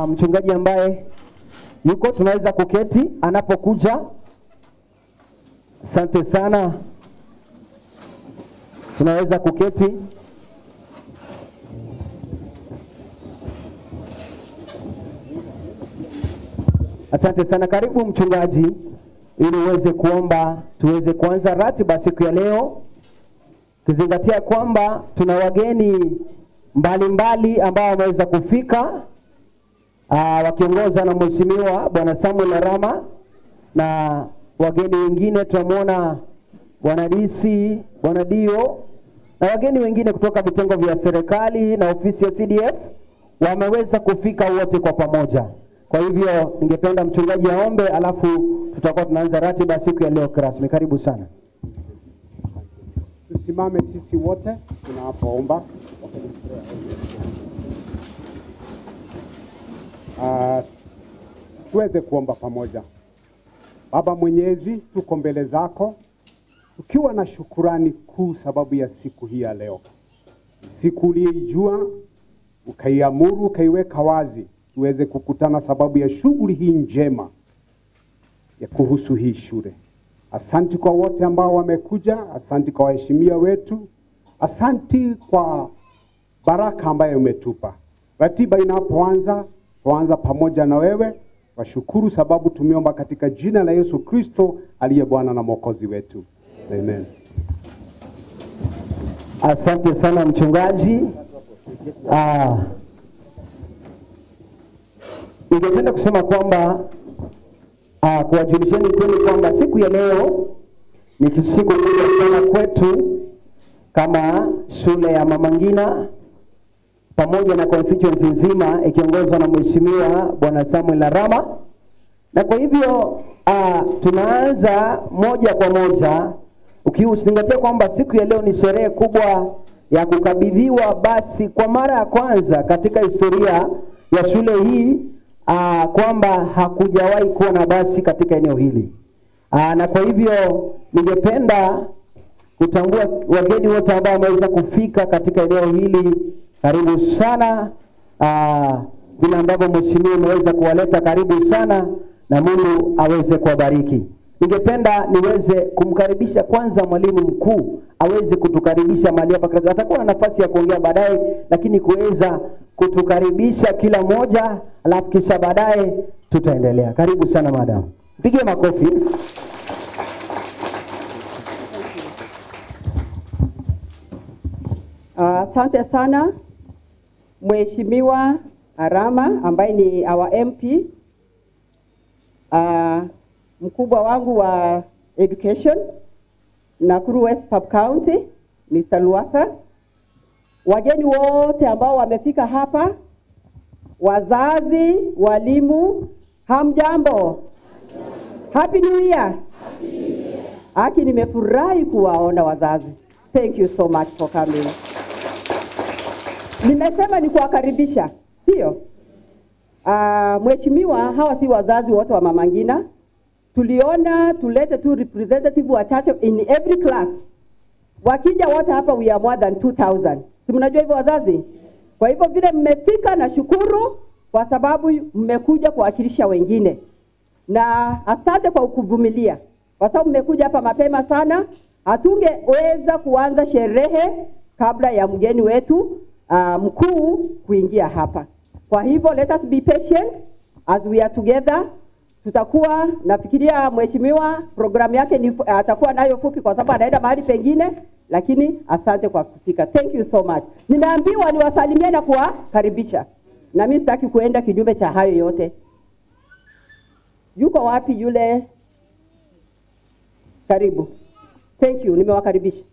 Mchungaji ambaye yuko tunaweza kuketi anapokuja. Asante sana. Tunaweza kuketi. Asante sana. Karibu mchungaji ili uweze kuomba tuweze kuanza ratiba siku ya leo. Kizingatia kwamba tuna wageni mbalimbali ambao wameweza kufika wakiongozwa na Mheshimiwa Bwana Samuel Arama, na wageni wengine tunamuona Bwana DC, Bwana Dio na wageni wengine kutoka vitengo vya serikali na ofisi ya CDF wameweza kufika wote kwa pamoja. Kwa hivyo ningependa mchungaji aombe, alafu tutakuwa tunaanza ratiba siku ya leo rasmi. Karibu sana. Tusimame sisi wote tunapoomba. Tuweze kuomba pamoja. Baba Mwenyezi, tuko mbele zako tukiwa na shukurani kuu sababu ya siku hii ya leo. Siku uliyojua, ukaiamuru, ukaiweka wazi tuweze kukutana sababu ya shughuli hii njema ya kuhusu hii shule. Asante kwa wote ambao wamekuja, asante kwa waheshimiwa wetu, asante kwa baraka ambayo umetupa. Ratiba inapoanza, tuanza pamoja na wewe. Washukuru sababu tumeomba katika jina la Yesu Kristo aliye Bwana na Mwokozi wetu. Amen. Asante sana mchungaji. Ningependa kusema kwamba kuwajulisheni kweli kwamba siku ya leo ni siku kubwa sana kwetu kama shule ya Mama Ngina pamoja na constituency nzima ikiongozwa na Mheshimiwa Bwana Samuel Arama. Na kwa hivyo tunaanza moja kwa moja ukiuzingatia kwamba siku ya leo ni sherehe kubwa ya kukabidhiwa basi kwa mara ya kwanza katika historia ya shule hii, kwamba hakujawahi kuwa na basi katika eneo hili. Na kwa hivyo ningependa kutambua wageni wote ambao wameweza kufika katika eneo hili. Karibu sana. Vile ambavyo mheshimiwa ameweza kuwaleta, karibu sana na Mungu aweze kuwabariki. Ningependa niweze kumkaribisha kwanza mwalimu mkuu aweze kutukaribisha mahali hapa. Atakuwa na nafasi ya kuongea baadaye, lakini kuweza kutukaribisha kila mmoja, alafu kisha baadaye tutaendelea. Karibu sana madam. Pige makofi. Asante sana Mheshimiwa Arama ambaye ni our MP, mkubwa wangu wa education Nakuru West Sub County Mr. Luasa, wageni wote ambao wamefika hapa, wazazi, walimu, hamjambo? Happy New Year. Aki nimefurahi kuwaona wazazi. Thank you so much for coming. Nimesema ni kuwakaribisha, sio? Mheshimiwa, hawa si wazazi wote wa Mama Ngina. Tuliona tulete tu representative wa church in every class. Wakija wote hapa we are more than 2000. Si mnajua hivyo wazazi? Kwa hivyo vile mmefika na shukuru kwa sababu mmekuja kuwakilisha wengine. Na asante kwa kuvumilia. Kwa sababu mmekuja hapa mapema sana, hatungeweza kuanza sherehe kabla ya mgeni wetu mkuu kuingia hapa. Kwa hivyo let us be patient as we are together. Tutakuwa nafikiria mheshimiwa programu yake atakuwa nayo fupi kwa sababu anaenda mahali pengine, lakini asante kwa kufika. Thank you so much. Nimeambiwa niwasalimie na kuwakaribisha. Na mimi sitaki kuenda kinyume cha hayo yote. Yuko wapi yule? Karibu. Thank you, nimewakaribisha.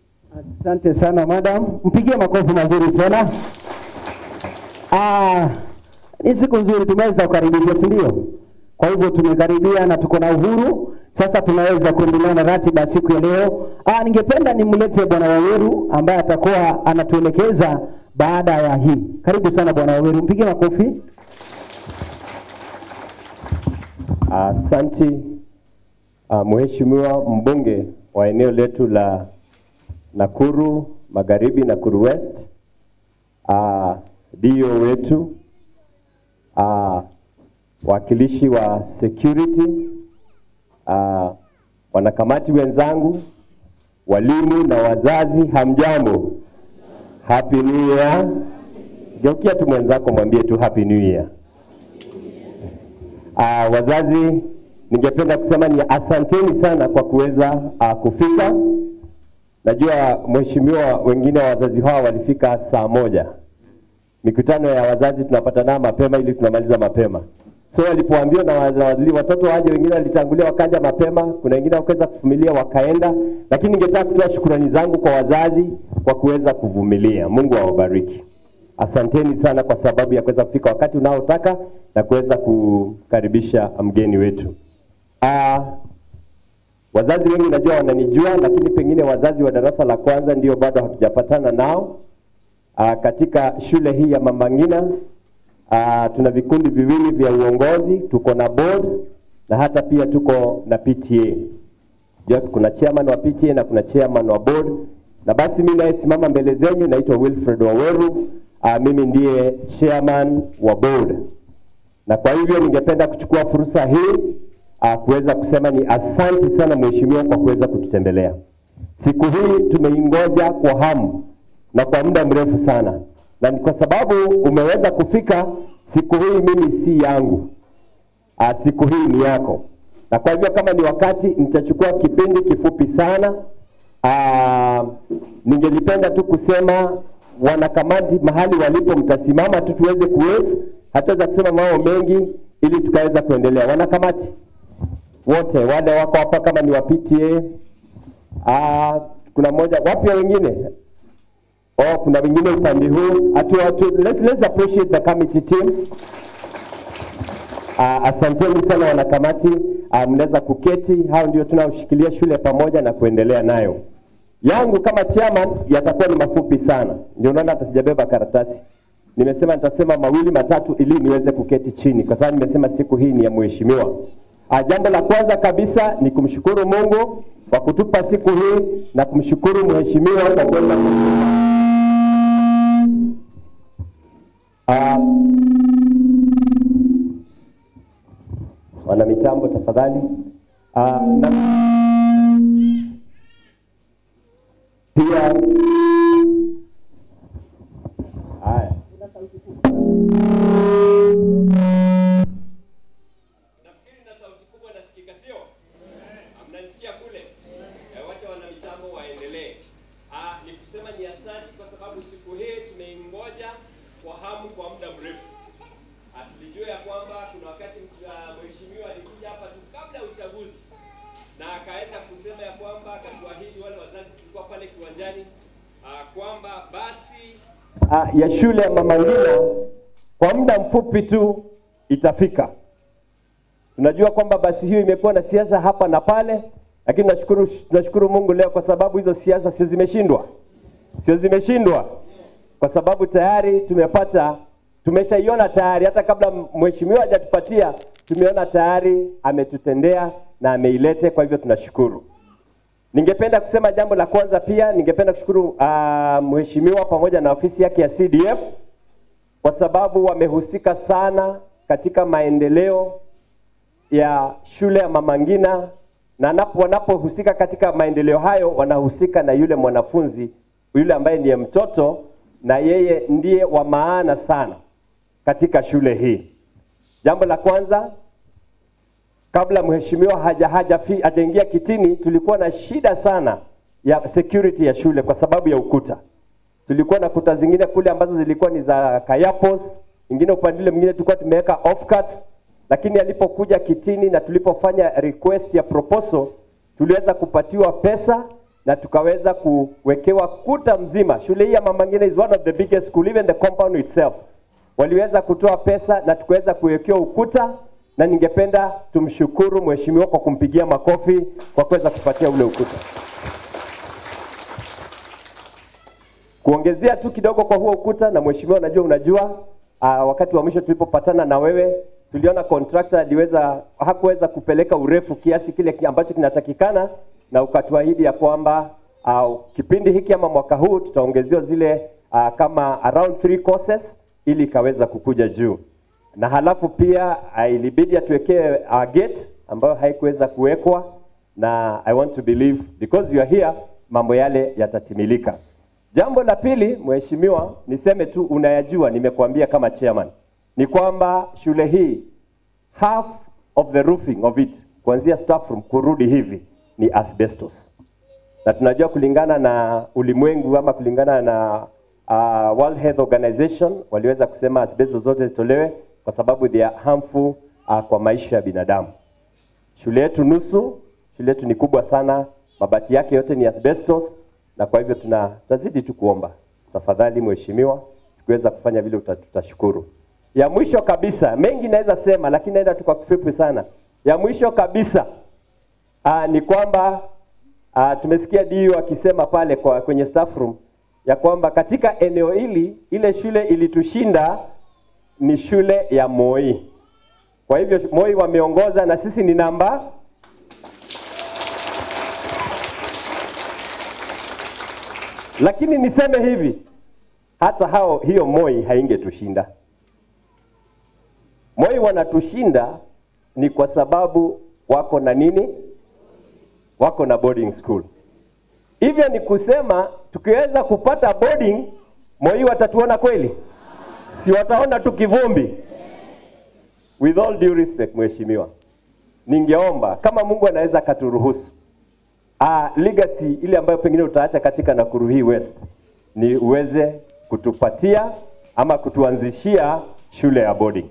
Asante sana madam. Mpigie makofi mazuri tena. Ni siku nzuri tumeweza kukaribia, si ndio? Kwa hivyo tumekaribia na tuko na uhuru. Sasa tunaweza kuendelea na ratiba siku ya leo. Ningependa nimlete Bwana Waweru ambaye atakuwa anatuelekeza baada ya hii. Karibu sana Bwana Waweru. Mpige makofi. Asante Mheshimiwa mbunge wa eneo letu la Nakuru Magharibi, Nakuru West, Dio wetu, wakilishi wa security, wanakamati wenzangu, walimu na wazazi, hamjambo? Happy New Year. Geukia tu mwenzako mwambie tu Happy New Year. Wazazi, ningependa kusema ni asanteni sana kwa kuweza kufika. Najua mheshimiwa, wengine wa wazazi hawa walifika saa 1. Mikutano ya wazazi tunapatana mapema ili tunamaliza mapema. So walipoambiwa na watoto waje, wengine walitangulia wakaja mapema, kuna wengine wakaweza kuvumilia wakaenda, lakini ningetaka kutoa shukrani zangu kwa wazazi kwa kuweza kuvumilia. Mungu awabariki. Asanteni sana kwa sababu ya kuweza kufika wakati unaotaka na kuweza kukaribisha mgeni wetu. Wazazi wengi najua wananijua, lakini pengine wazazi wa darasa la kwanza ndio bado hatujapatana nao. Katika shule hii ya Mama Ngina tuna vikundi viwili vya uongozi, tuko na board na hata pia tuko na PTA. Kuna chairman wa PTA na kuna chairman wa board. Na basi mimi nayesimama mbele zenu naitwa Wilfred Waweru, mimi ndiye chairman wa board. Na kwa hivyo ningependa kuchukua fursa hii kuweza kusema ni asante sana mheshimiwa kwa kuweza kututembelea. Siku hii tumeingoja kwa hamu na kwa muda mrefu sana. Na kwa sababu umeweza kufika, siku hii mimi si yangu. Siku hii ni yako. Na kwa hivyo kama ni wakati, nitachukua kipindi kifupi sana. Ningelipenda tu kusema wanakamati mahali walipo mtasimama tu tuweze kuwepo. Hataweza kusema mambo mengi ili tukaweza kuendelea. Wanakamati wote wale wako hapa, kama ni wa PTA, kuna mmoja, wapi wengine? Kuna wengine upande huu. Let's appreciate the committee team. Asanteni sana wanakamati. Mnaweza kuketi, hao ndio tunaoshikilia shule pamoja na kuendelea nayo. Yangu kama chairman yatakuwa ni mafupi sana. Ndio unaona hata sijabeba karatasi. Nimesema nitasema mawili matatu ili niweze kuketi chini, kwa sababu nimesema siku hii ni ya mheshimiwa. Jambo la kwanza kabisa ni kumshukuru Mungu kwa kutupa siku hii na kumshukuru mheshimiwa kwa kuweza wana mitambo tafadhali. Pia haya nafikiri na sauti kubwa nasikika, sio? Mnanisikia kule? Wacha wana mitambo waendelee. Ni kusema ni asante kwa sababu siku hii tumeingoja kwa hamu kwa muda mrefu. Tulijua ya kwamba kuna wakati mheshimiwa alikuja hapa tu kabla uchaguzi na akaweza kusema ya kwamba akatuahidi wale wazazi tulikuwa pale kiwanjani kwamba basi ya shule ya Mama Ngina kwa muda mfupi tu itafika. Tunajua kwamba basi hiyo imekuwa na siasa hapa na pale, lakini tunashukuru Mungu leo kwa sababu hizo siasa sio zimeshindwa. Kwa sababu tayari tumeshaiona tayari, hata kabla mheshimiwa hajatupatia tumeona tayari ametutendea na ameilete, kwa hivyo tunashukuru. Ningependa kusema jambo la kwanza pia, ningependa kushukuru mheshimiwa pamoja na ofisi yake ya CDF kwa sababu wamehusika sana katika maendeleo ya shule ya Mama Ngina, na wanapohusika katika maendeleo hayo wanahusika na yule mwanafunzi, yule ambaye ndiye mtoto, na yeye ndiye wa maana sana katika shule hii. Jambo la kwanza, kabla mheshimiwa hajaingia kitini, tulikuwa na shida sana ya security ya shule kwa sababu ya ukuta. Tulikuwa na kuta zingine kule ambazo zilikuwa ni za kayapos, ingine upande ule mwingine tulikuwa tumeweka offcuts, lakini alipokuja kitini na tulipofanya request ya proposal, tuliweza kupatiwa pesa na tukaweza kuwekewa kuta mzima. Shule hii ya Mama Ngina is one of the biggest school, even the compound itself. Waliweza kutoa pesa na tukaweza kuwekewa ukuta, na ningependa tumshukuru mheshimiwa kwa kumpigia makofi kwa kuweza kupatia ule ukuta. Kuongezea tu kidogo kwa huo ukuta, na mheshimiwa unajua wakati wa mwisho tulipopatana na wewe tuliona contractor hakuweza kupeleka urefu kiasi kile ambacho kinatakikana, na ukatuahidi ya kwamba kipindi hiki ama mwaka huu tutaongezewa zile kama around 3 courses ili kaweza kukuja juu. na halafu pia ilibidi atuwekee gate ambayo haikuweza kuwekwa, na I want to believe because you are here mambo yale yatatimilika. Jambo la pili, mheshimiwa, niseme tu unayajua, nimekuambia kama chairman, ni kwamba shule hii half of the roofing of it kuanzia staff room kurudi hivi ni asbestos. Na tunajua kulingana na ulimwengu ama kulingana na World Health Organization waliweza kusema asbestos zote zitolewe kwa sababu they are harmful kwa maisha ya binadamu. Shule yetu nusu, shule yetu ni kubwa sana, mabati yake yote ni asbestos, na kwa hivyo tutazidi tu kuomba. Tafadhali mheshimiwa, tukiweza kufanya vile tutashukuru. Ya mwisho kabisa, mengi naweza sema lakini naenda tu kwa kifupi sana. Ya mwisho kabisa ni kwamba tumesikia DU akisema pale kwenye staff room ya kwamba katika eneo hili ile shule ilitushinda ni shule ya Moi. Kwa hivyo Moi wameongoza na sisi ni namba. Lakini niseme hivi, hata hiyo Moi haingetushinda. Moi wanatushinda ni kwa sababu wako na nini? Wako na boarding school. Hivyo ni kusema tukiweza kupata boarding, Moi watatuona kweli? Si wataona tu kivumbi? With all due respect mheshimiwa, ningeomba kama Mungu anaweza katuruhusu legacy ile ambayo pengine utaacha katika Nakuru hii West ni uweze kutupatia ama kutuanzishia shule ya boarding.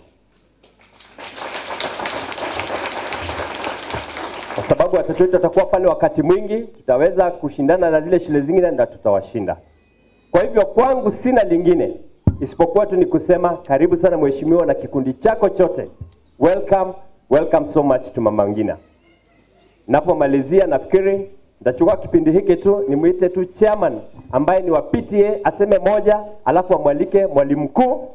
Kwa sababu watoto wetu watakuwa pale wakati mwingi, tutaweza kushindana na zile shule zingine na tutawashinda. Kwa hivyo kwangu sina lingine isipokuwa tu ni kusema karibu sana mheshimiwa na kikundi chako chote. Welcome so much to Mama Ngina. Napomalizia nafikiri nitachukua kipindi hiki tu nimuite tu chairman ambaye ni wa PTA aseme moja, alafu amwalike mwalimu mkuu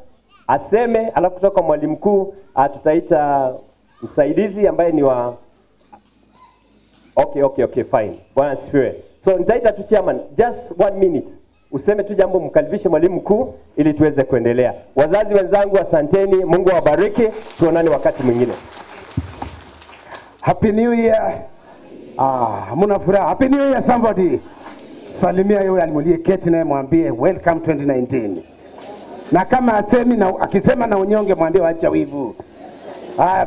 aseme, alafu kutoka mwalimu mkuu tutaita msaidizi ambaye ni wa Okay, fine. Bwana sifiwe. So nitaita tu chairman just 1 minute. Useme tu jambo, mkaribishe mwalimu mkuu ili tuweze kuendelea. Wazazi wenzangu asanteni, Mungu awabariki. Tuonane wakati mwingine. Happy New Year. Muna furaha. Happy New Year somebody. Salimia yule alimulie keti naye mwambie welcome 2019. Na kama asemi na akisema na unyonge mwambie acha wivu.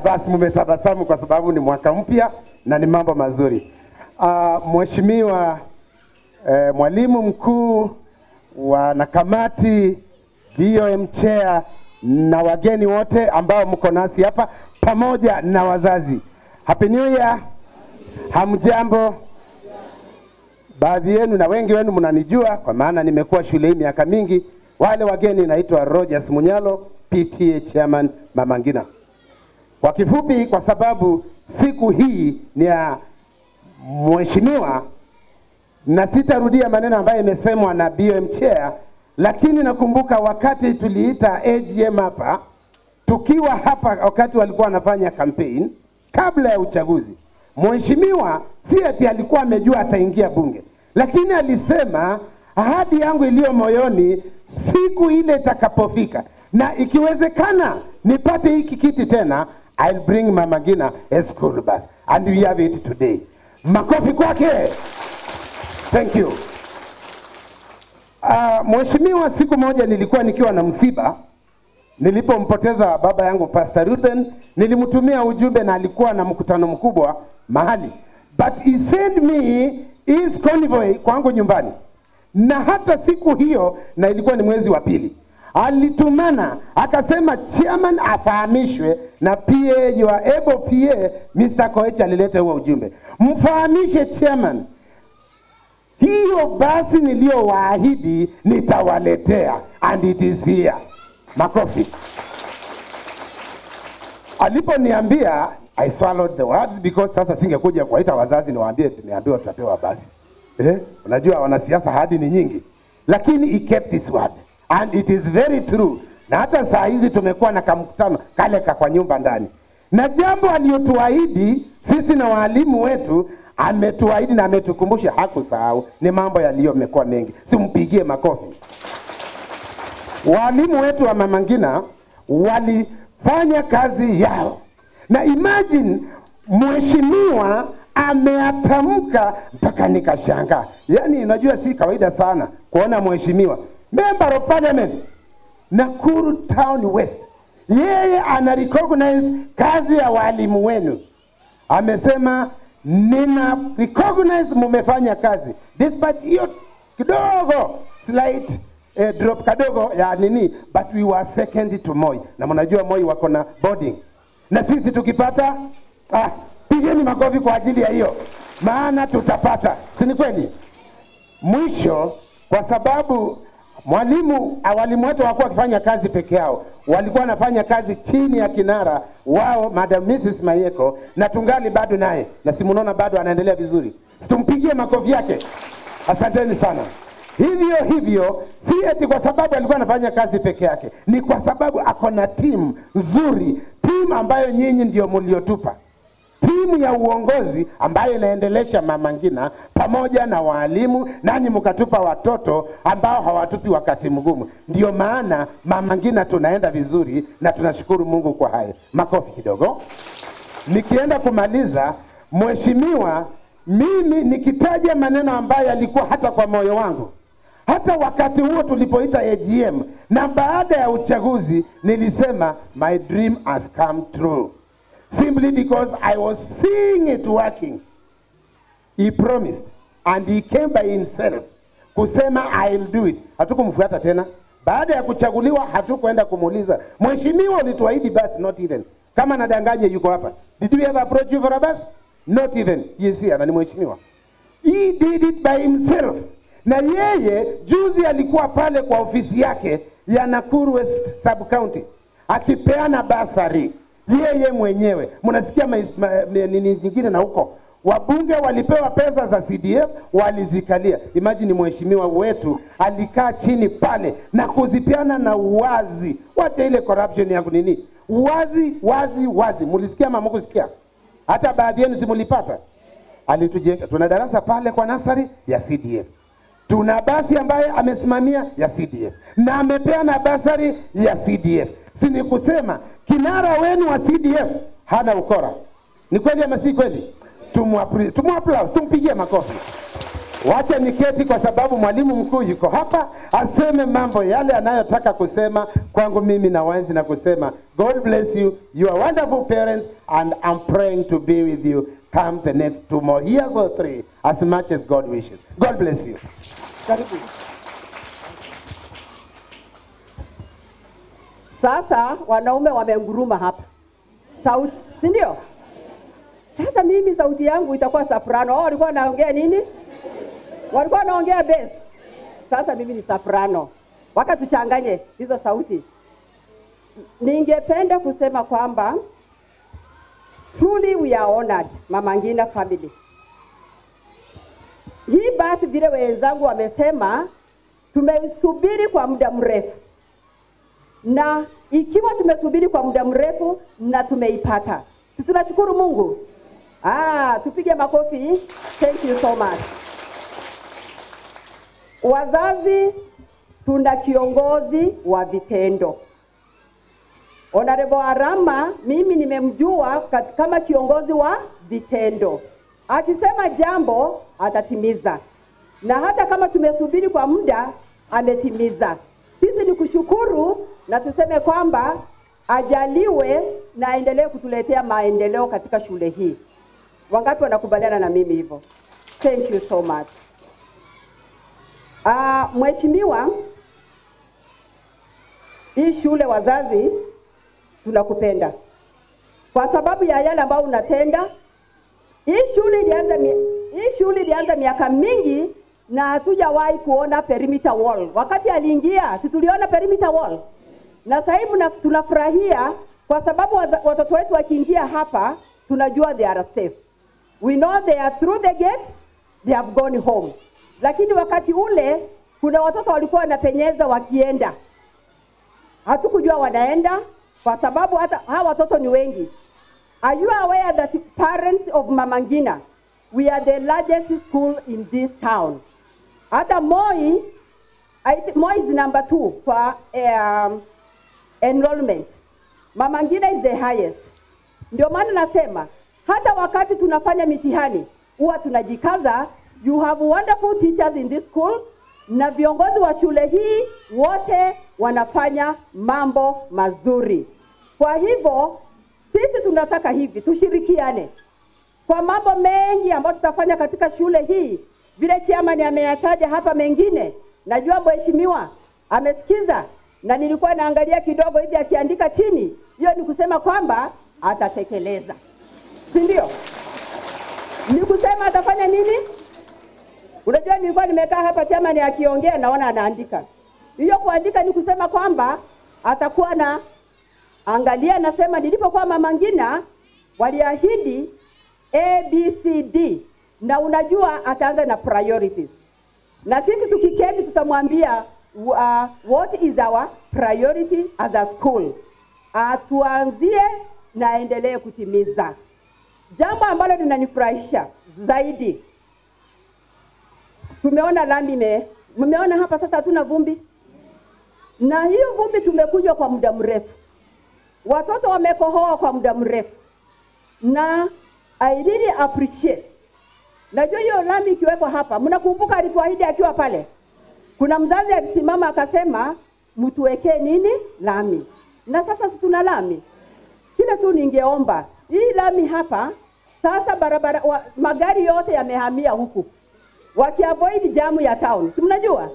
Basi mmetabasamu kwa sababu ni mwaka mpya na ni mambo mazuri. Mheshimiwa mwalimu mkuu na kamati, DOM chair na wageni wote ambao mko nasi hapa pamoja na wazazi. Happy New Year. Hamjambo. Baadhi yenu na wengi wenu mnanijua kwa maana nimekuwa shule hii miaka mingi. Wale wageni naitwa Rogers Munyalo, PTA chairman Mama Ngina. Kwa kifupi, kwa sababu siku hii ni ya mheshimiwa na sitarudia maneno ambayo imesemwa na BOM chair, lakini nakumbuka wakati tuliita AGM hapa, tukiwa hapa wakati walikuwa wanafanya campaign kabla ya uchaguzi. Mheshimiwa si ati alikuwa amejua ataingia bunge, lakini alisema ahadi yangu iliyo moyoni siku ile itakapofika na ikiwezekana nipate hiki kiti tena, I'll bring Mama Ngina a school bus, and we have it today. Makofi kwake. Thank you. Mheshimiwa, siku moja nilikuwa nikiwa na msiba, nilipompoteza baba yangu Pastor Ruben, nilimtumia ujumbe na alikuwa na mkutano mkubwa mahali. But he sent me his convoy kwangu nyumbani. Na hata siku hiyo, na ilikuwa ni mwezi wa pili, alitumana akasema chairman afahamishwe na PA, your able PA Mr. Koech alileta huo ujumbe. Mfahamishe chairman, hiyo basi niliyowaahidi nitawaletea, and it is here. Makofi. Aliponiambia, I swallowed the words because sasa singekuja kuwaita wazazi niwaambie tumeambiwa tutapewa basi. Unajua wanasiasa hadi ni nyingi. Lakini he kept his word. And it is very true. Na hata saa hizi tumekuwa na kamkutano kale kwa nyumba ndani. Na jambo aliyotuahidi sisi na walimu wetu, ametuahidi na ametukumbusha, hakusahau. Ni mambo yaliyomekuwa mengi. Simpigie makofi. Walimu wetu wa Mama Ngina fanya kazi yao. Na imagine mheshimiwa ameatamka mpaka nikashangaa. Yaani unajua si kawaida sana kuona mheshimiwa member of parliament Nakuru Town West, yeye ana recognize kazi ya walimu wenu. Amesema nina recognize mumefanya kazi despite hiyo kidogo slight drop kadogo ya nini, but we were second to Moi. Na mnajua Moi wako na boarding, na sisi tukipata pigeni makofi kwa ajili ya hiyo, maana tutapata, si ni kweli? Mwisho, kwa sababu walimu wetu hawakuwa wakifanya kazi peke yao, walikuwa wanafanya kazi chini ya kinara wao Madam Mrs. Mayeko, na tungali bado naye, na simunaona bado anaendelea vizuri. Tumpigie makofi yake. Asanteni sana. Hivyo si eti kwa sababu alikuwa anafanya kazi peke yake, ni kwa sababu ako na timu nzuri, timu ambayo nyinyi ndio mliotupa, timu ya uongozi ambayo inaendelesha Mama Ngina pamoja na walimu, nanyi mkatupa watoto ambao hawatupi wakati mgumu. Ndio maana Mama Ngina tunaenda vizuri, na tunashukuru Mungu kwa hayo. Makofi kidogo. Nikienda kumaliza, mheshimiwa, mimi nikitaja maneno ambayo yalikuwa hata kwa moyo wangu, hata wakati huo tulipoita AGM na baada ya uchaguzi, nilisema my dream has come true, simply because I was seeing it working. He promised and he came by himself kusema I'll do it. Hatukumfuata tena. Baada ya kuchaguliwa hatukwenda kumuuliza, mheshimiwa ulituahidi bus? Not even. Kama nadanganye yuko hapa. Did we ever approach you for a bus? Not even. Yes, ni mheshimiwa. He did it by himself. Na yeye juzi alikuwa pale kwa ofisi yake ya Nakuru West Sub County akipeana basari yeye mwenyewe. Mnasikia nini nyingine na huko? Wabunge walipewa pesa za CDF, walizikalia. Imagine mheshimiwa wetu alikaa chini pale na kuzipiana na uwazi. Wacha ile corruption ya nini? Wazi. Mlisikia mama kusikia? Hata baadhi yenu simulipata. Alitujenga. Tuna darasa pale kwa nasari ya CDF. Tuna basi ambaye amesimamia ya CDF. Na amepeana basari ya CDF. Sini kusema kinara wenu wa CDF hana ukora. Ni kweli ama si kweli? Tumuapplaus, tumpigie makofi. Wacha niketi kwa sababu mwalimu mkuu yuko hapa, aseme mambo yale anayotaka kusema kwangu mimi, na waenzi na kusema God bless you, you are wonderful parents, and I'm praying to be with you come the next 2 more years or 3 as much as God wishes. God bless you. Karibu. Sasa wanaume wamenguruma hapa. Sauti, si ndio? Sasa mimi sauti yangu itakuwa soprano. Wao walikuwa wanaongea nini? Walikuwa wanaongea bass. Sasa mimi ni soprano. Wakatuchanganye hizo sauti. Ningependa kusema kwamba truly we are honored, Mama Ngina family. Hii basi vile wenzangu wamesema, tumesubiri kwa muda mrefu. Na ikiwa tumesubiri kwa muda mrefu na tumeipata, tunashukuru Mungu. Tupige makofi. Thank you so much. Wazazi, tuna kiongozi wa vitendo. Honorable Arama, mimi nimemjua kama kiongozi wa vitendo. Akisema jambo atatimiza. Na hata kama tumesubiri kwa muda, ametimiza. Sisi ni kushukuru na tuseme kwamba ajaliwe na aendelee kutuletea maendeleo katika shule hii. Wangapi wanakubaliana na mimi hivyo? Thank you so much. Mheshimiwa, hii shule wazazi tunakupenda kwa sababu ya yale ambayo unatenda. Hii shule ilianza miaka mingi na hatujawahi kuona perimeter wall. Wakati aliingia, tuliona perimeter wall. Na sasa hivi tunafurahia kwa sababu watoto wetu wakiingia hapa, tunajua they are safe. We know they are through the gate, they have gone home. Lakini wakati ule, kuna watoto walikuwa wanapenyeza wakienda. Hatukujua wanaenda kwa sababu hata hawa watoto ni wengi. Are you aware that parents of Mama Ngina, we are the largest school in this town? Hata Moi is number 2 for enrollment. Mama Ngina is the highest. Ndio maana nasema hata wakati tunafanya mitihani huwa tunajikaza. You have wonderful teachers in this school, na viongozi wa shule hii wote wanafanya mambo mazuri. Kwa hivyo sisi tunataka hivi tushirikiane kwa mambo mengi ambayo tutafanya katika shule hii. Vile chairman ameyataja hapa mengine, najua mheshimiwa amesikiza, na nilikuwa naangalia kidogo hivi akiandika chini. Hiyo ni kusema kwamba atatekeleza, si ndio? Ni kusema atafanya nini? Unajua nilikuwa nimekaa hapa chairman akiongea, naona anaandika. Hiyo kuandika ni kusema kwamba atakuwa na angalia. Nasema nilipokuwa Mama Ngina waliahidi ABCD, na unajua ataanza na priorities. Na sisi tukiketi tutamwambia what is our priority as a school. Tuanzie na aendelee kutimiza. Jambo ambalo linanifurahisha zaidi, tumeona lami mmeona hapa sasa hatuna vumbi. Na hiyo vumbi tumekuja kwa muda mrefu. Watoto wamekohoa kwa muda mrefu. Na I really appreciate. Najua hiyo lami ikiwekwa hapa, mnakumbuka alituahidi akiwa pale. Kuna mzazi alisimama akasema mtuwekee nini? Lami. Na sasa tuna lami. Kile tu ningeomba, hii lami hapa sasa barabara magari yote yamehamia huku, wakiavoid jamu ya town. Si mnajua?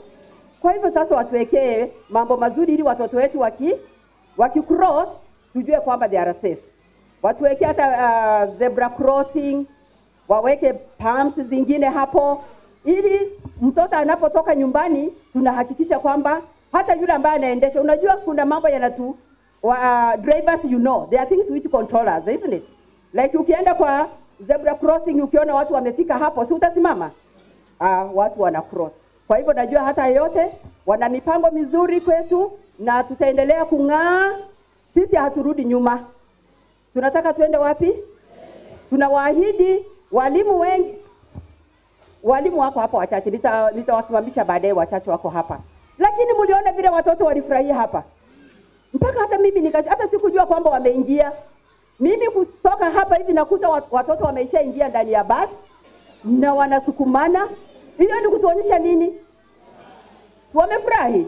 Kwa hivyo sasa watuwekee mambo mazuri ili watoto wetu wakicross tujue kwamba they are safe. Watuwekee hata zebra crossing, waweke pumps zingine hapo, ili mtoto anapotoka nyumbani tunahakikisha kwamba hata yule ambaye anaendesha, unajua kuna mambo yanatu drivers, you know there are things which control us, isn't it? Like ukienda kwa zebra crossing ukiona watu wamefika hapo, si utasimama? Watu wana cross. Kwa hivyo najua hata yote wana mipango mizuri kwetu, na tutaendelea kung'aa. Sisi haturudi nyuma. Tunataka tuende wapi? Tunawaahidi walimu wengi. Walimu wako hapa wachache, nitawasimamisha baadaye, wachache wako hapa. Lakini mliona vile watoto walifurahia hapa. Mpaka hata mimi hata sikujua kwamba wameingia. Mimi kutoka hapa hivi nakuta watoto wameshaingia ndani ya basi na wanasukumana. Hiyo ni kutuonyesha nini? Wamefurahi.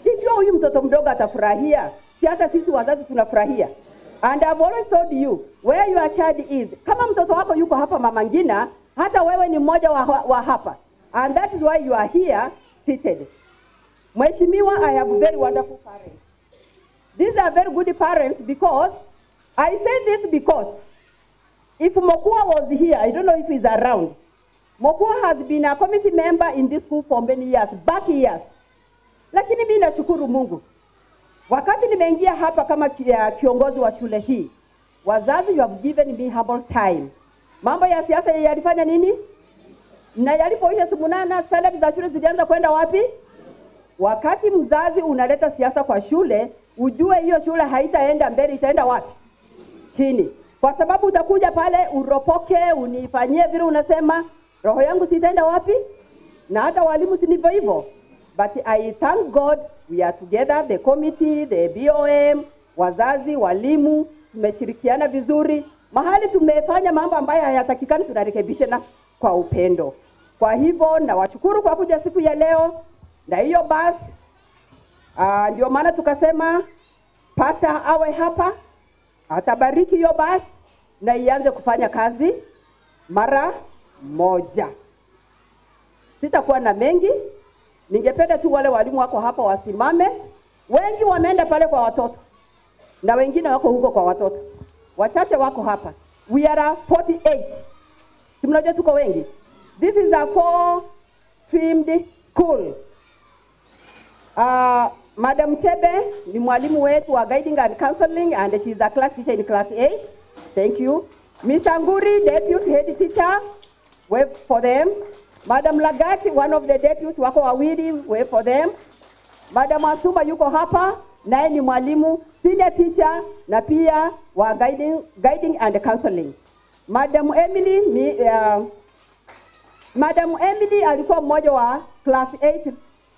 Ikiwa huyu mtoto mdogo atafurahia, si hata sisi wazazi tunafurahia. And I've always told you where your child is. Kama mtoto wako yuko hapa Mama Ngina, hata wewe ni mmoja wa hapa. And that is why you are here seated. Mheshimiwa, I have very wonderful parents. These are very good parents because I say this because if Mokua was here, I don't know if he's around. Mokua has been a committee member in this school for many years, back years. Lakini mimi nashukuru Mungu. Wakati nimeingia hapa kama kiongozi wa shule hii, wazazi you have given me humble time. Mambo ya siasa yalifanya nini? Na yalipoisha siku 8 standard za shule zilianza kwenda wapi? Wakati mzazi unaleta siasa kwa shule, ujue hiyo shule haitaenda mbele, itaenda wapi? Chini. Kwa sababu utakuja pale uropoke, unifanyie vile unasema, roho yangu sitaenda wapi? Na hata walimu si ndivyo hivyo. But I thank God we are together, the committee, the BOM, wazazi, walimu, tumeshirikiana vizuri. Mahali tumefanya mambo ambayo hayatakikani tunarekebisha na kwa upendo. Kwa hivyo na washukuru kwa kuja siku ya leo. Na hiyo basi ndio maana tukasema pasta awe hapa, atabariki hiyo basi na ianze kufanya kazi mara moja. Sitakuwa na mengi. Ningependa tu wale walimu wako hapa wasimame. Wengi wameenda pale kwa watoto, na wengine wako huko kwa watoto. Wachache wako hapa. We are 48. Simnajua tuko wengi. This is a 4-streamed school. Madam Chebe ni mwalimu wetu wa guiding and counseling, and she is a class teacher in class 8. Thank you. Miss Anguri, deputy head teacher. Wave for them. Madam Lagati, one of the deputies, wako wawili, wave for them. Madam Asuma yuko hapa, naye ni mwalimu, senior teacher, na pia wa guiding and counseling. Madam Emily alikuwa mmoja wa class 8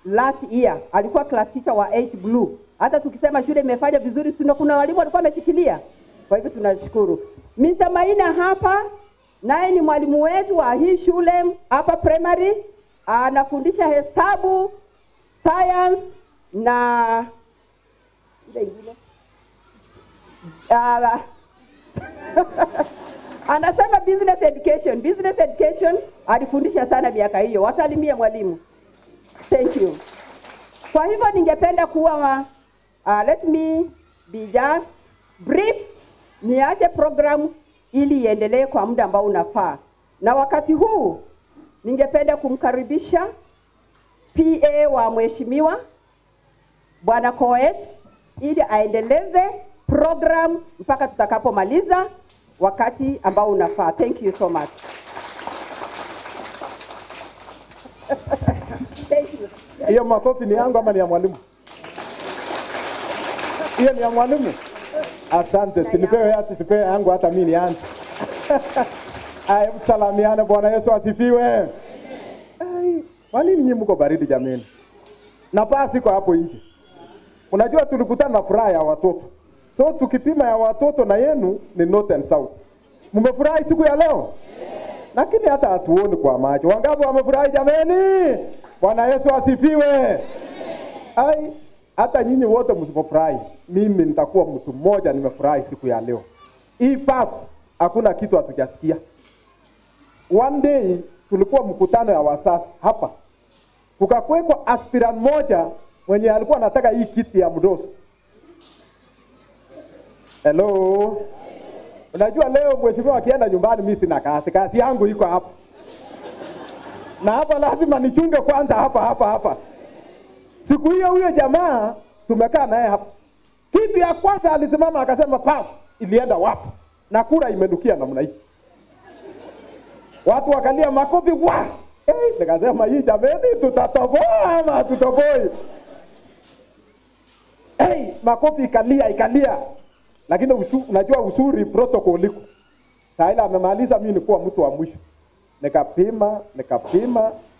last year alikuwa class teacher wa 8 Blue. Hata tukisema shule imefanya vizuri, kuna walimu walikuwa wameshikilia. Kwa hivyo tunashukuru. Mr. Maina hapa naye ni mwalimu wetu wa hii shule hapa primary, anafundisha hesabu, science na anasema business education. Business education alifundisha sana miaka hiyo. Wasalimie mwalimu. Thank you. Kwa hivyo ningependa kuwa let me be just brief, niache program ili iendelee kwa muda ambao unafaa. Na wakati huu ningependa kumkaribisha PA wa mheshimiwa Bwana Koech ili aendeleze program mpaka tutakapomaliza wakati ambao unafaa. Thank you so much. Thank you. Hiyo makofi ni yangu ama ni ya mwalimu? Hiyo ni ya mwalimu. Asante. Silipewe hata sipewe yangu hata mimi nianze. Ai, msalamiane. Bwana Yesu asifiwe. Ai, kwa nini nyinyi mko baridi jameni? Na basi kwa hapo nje. Unajua tulikutana na furaha ya watoto. So tukipima ya watoto na yenu ni north and south. Mmefurahi siku ya leo? Lakini hata hatuoni kwa macho. Wangapi wamefurahi jameni? Bwana Yesu asifiwe. Ai, hata nyinyi wote msipofurahi, mimi nitakuwa mtu mmoja nimefurahi siku ya leo. Hii pass hakuna kitu hatujasikia. One day tulikuwa mkutano ya wasasi hapa. Kukakweko aspirant moja mwenye alikuwa anataka hii kiti ya mdosi. Hello. Unajua leo mheshimiwa akienda nyumbani mimi sina kazi. Kazi yangu iko hapa. Na hapa lazima nichunge kwanza hapa. Siku hiyo huyo jamaa tumekaa naye hapa. Kitu ya kwanza alisimama akasema pass ilienda wapi? Na kura imenukia namna hii. Watu wakalia makofi wa. Nikasema hii jameni tutatoboa ama hatutoboi? Makofi ikalia. Lakini unajua usuri protocol liko. Saila amemaliza mimi nilikuwa mtu wa mwisho. Nikapima,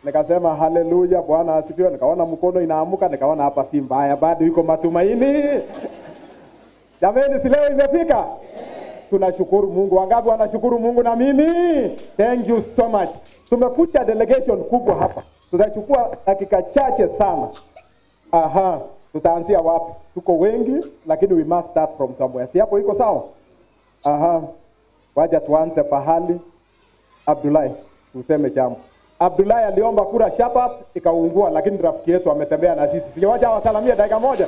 nikasema haleluya Bwana asifiwe. Nikaona mkono inaamuka, nikaona hapa si mbaya, bado iko matumaini. Jameni si leo imefika? Tunashukuru Mungu. Wangapi wanashukuru Mungu na mimi? Thank you so much. Tumekuja delegation kubwa hapa. Tutachukua dakika chache sana. Tutaanzia wapi? Tuko wengi lakini we must start from somewhere. Si hapo iko sawa? Wacha tuanze pahali. Abdullahi, useme jambo. Abdullahi aliomba kura Shabat ikaungua, lakini rafiki yetu ametembea na sisi. Sijawacha wasalamia dakika moja.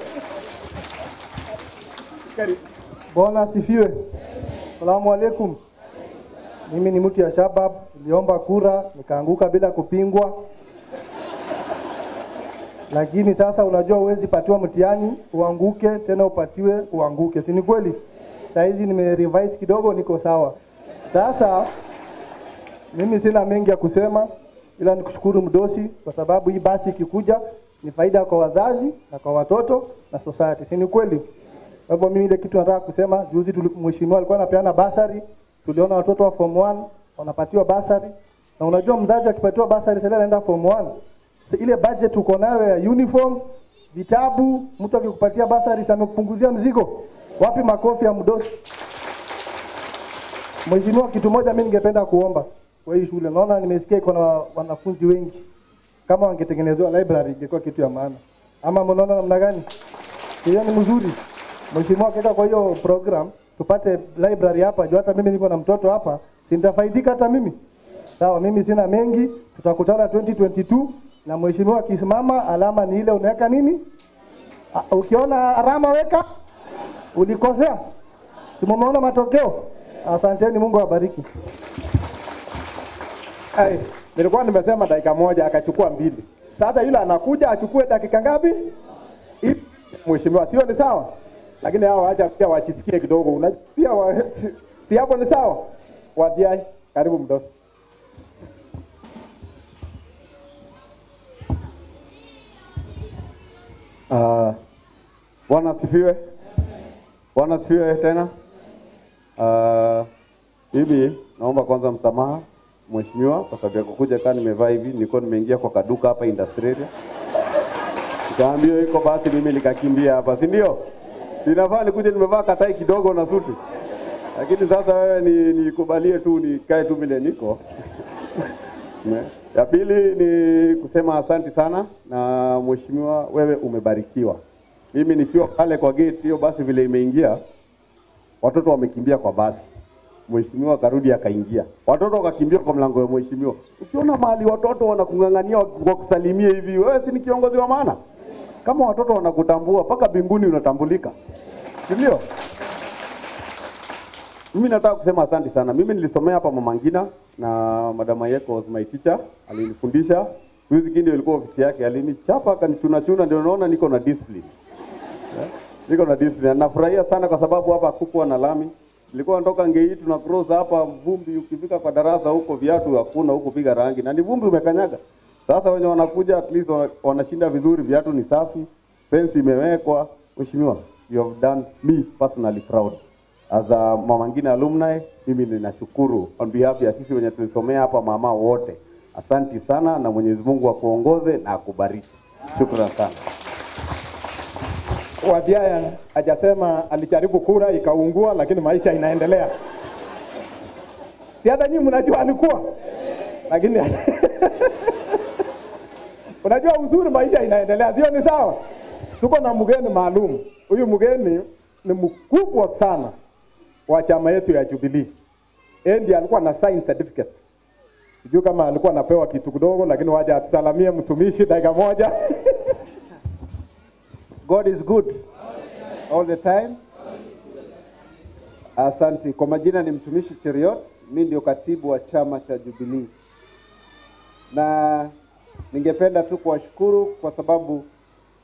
Bwana asifiwe. Asalamu alaykum. Mimi ni mtu ya Shabab, niliomba kura nikaanguka bila kupingwa. Lakini sasa unajua uwezi patiwa mtihani uanguke tena upatiwe uanguke. Si ni kweli? Sasa hizi nimerevise kidogo niko sawa. Sasa mimi sina mengi ya kusema ila nikushukuru mdosi kwa sababu hii basi ikikuja ni faida kwa wazazi na kwa watoto na society. Si ni kweli? Kwa hivyo mimi ile kitu nataka kusema, juzi mheshimiwa alikuwa anapeana basari, tuliona watoto wa form 1 wanapatiwa basari. Na unajua mzazi akipatiwa basari sasa anaenda form 1. Ile budget uko nayo ya uniform, vitabu, mtu akikupatia basari amekupunguzia mzigo. Wapi makofi ya mdosi? Mheshimiwa, kitu moja mimi ningependa kuomba kwa hii shule. Naona nimesikia iko na wanafunzi wengi. Kama wangetengenezewa library ingekuwa kitu ya maana. Ama mnaona namna gani? Hiyo ni mzuri. Mheshimiwa, kika kwa hiyo program tupate library hapa. Jua hata mimi niko na mtoto hapa, nitafaidika hata mimi. Sawa, mimi sina mengi. Tutakutana 2022 na mheshimiwa akisimama alama ni ile unaweka nini? Ukiona alama weka. Ulikosea. Tumeona matokeo. Asanteni, Mungu awabariki. Nilikuwa nimesema dakika moja akachukua 2. Sasa yule anakuja achukue dakika ngapi? Mheshimiwa, sio ni sawa? Lakini hao acha pia wachisikie kidogo. Unajua si hapo ni sawa? Wadiai, karibu mdosi. Bwana asifiwe. Bwana asifiwe tena. Hivi naomba kwanza msamaha mheshimiwa kwa sababu ya kukuja kama nimevaa hivi, nilikuwa nimeingia kwa kaduka hapa industrial. Nikaambia iko basi, mimi nikakimbia hapa, si ndio? Sinafaa nikuje nimevaa katai kidogo na suti. Lakini sasa wewe nikubalie tu nikae tu vile niko. Ya pili ni kusema asante sana, na mheshimiwa wewe umebarikiwa. Mimi nikiwa pale kwa gate hiyo basi vile imeingia, watoto wamekimbia kwa basi. Mheshimiwa karudi akaingia. Watoto wakakimbia kwa mlango wa mheshimiwa. Ukiona mahali watoto wanakungangania kwa kusalimia hivi, wewe si ni kiongozi wa maana? Kama watoto wanakutambua paka mbinguni unatambulika. Ndio. Mimi nataka kusema asante sana. Mimi nilisomea hapa Mama Ngina na Madam Ayeko was my teacher. Alinifundisha. Wiki ndio ilikuwa ofisi yake. Alinichapa akanichuna ndio naona niko na discipline. Niko na discipline. Nafurahia sana kwa sababu hapa hakukuwa na lami. Nilikuwa natoka Ngei tuna cross hapa vumbi, ukifika kwa darasa huko viatu hakuna, huko piga rangi na ni vumbi umekanyaga. Sasa wenye wanakuja at least wanashinda vizuri, viatu ni safi, fence imewekwa. Mheshimiwa, you have done me personally proud. As a Mama Ngina alumni, mimi ninashukuru on behalf ya sisi wenye tulisomea hapa mama wote. Asante sana na Mwenyezi Mungu akuongoze na akubariki. Shukrani sana. Wadiaya hajasema alijaribu kura ikaungua, lakini maisha inaendelea. Si hata nyinyi mnajua alikuwa. Lakini unajua uzuri maisha inaendelea, sio ni sawa? Tuko na mgeni maalum. Huyu mgeni ni mkubwa sana wa chama yetu ya Jubilee. Ndiye alikuwa na sign certificate. Sijui kama alikuwa anapewa kitu kidogo, lakini waje atusalamie mtumishi dakika moja. God is good all the time. Asante. Kwa majina ni mtumishi Cheriot, mimi ndio katibu wa chama cha Jubilee. Na ningependa tu kuwashukuru kwa sababu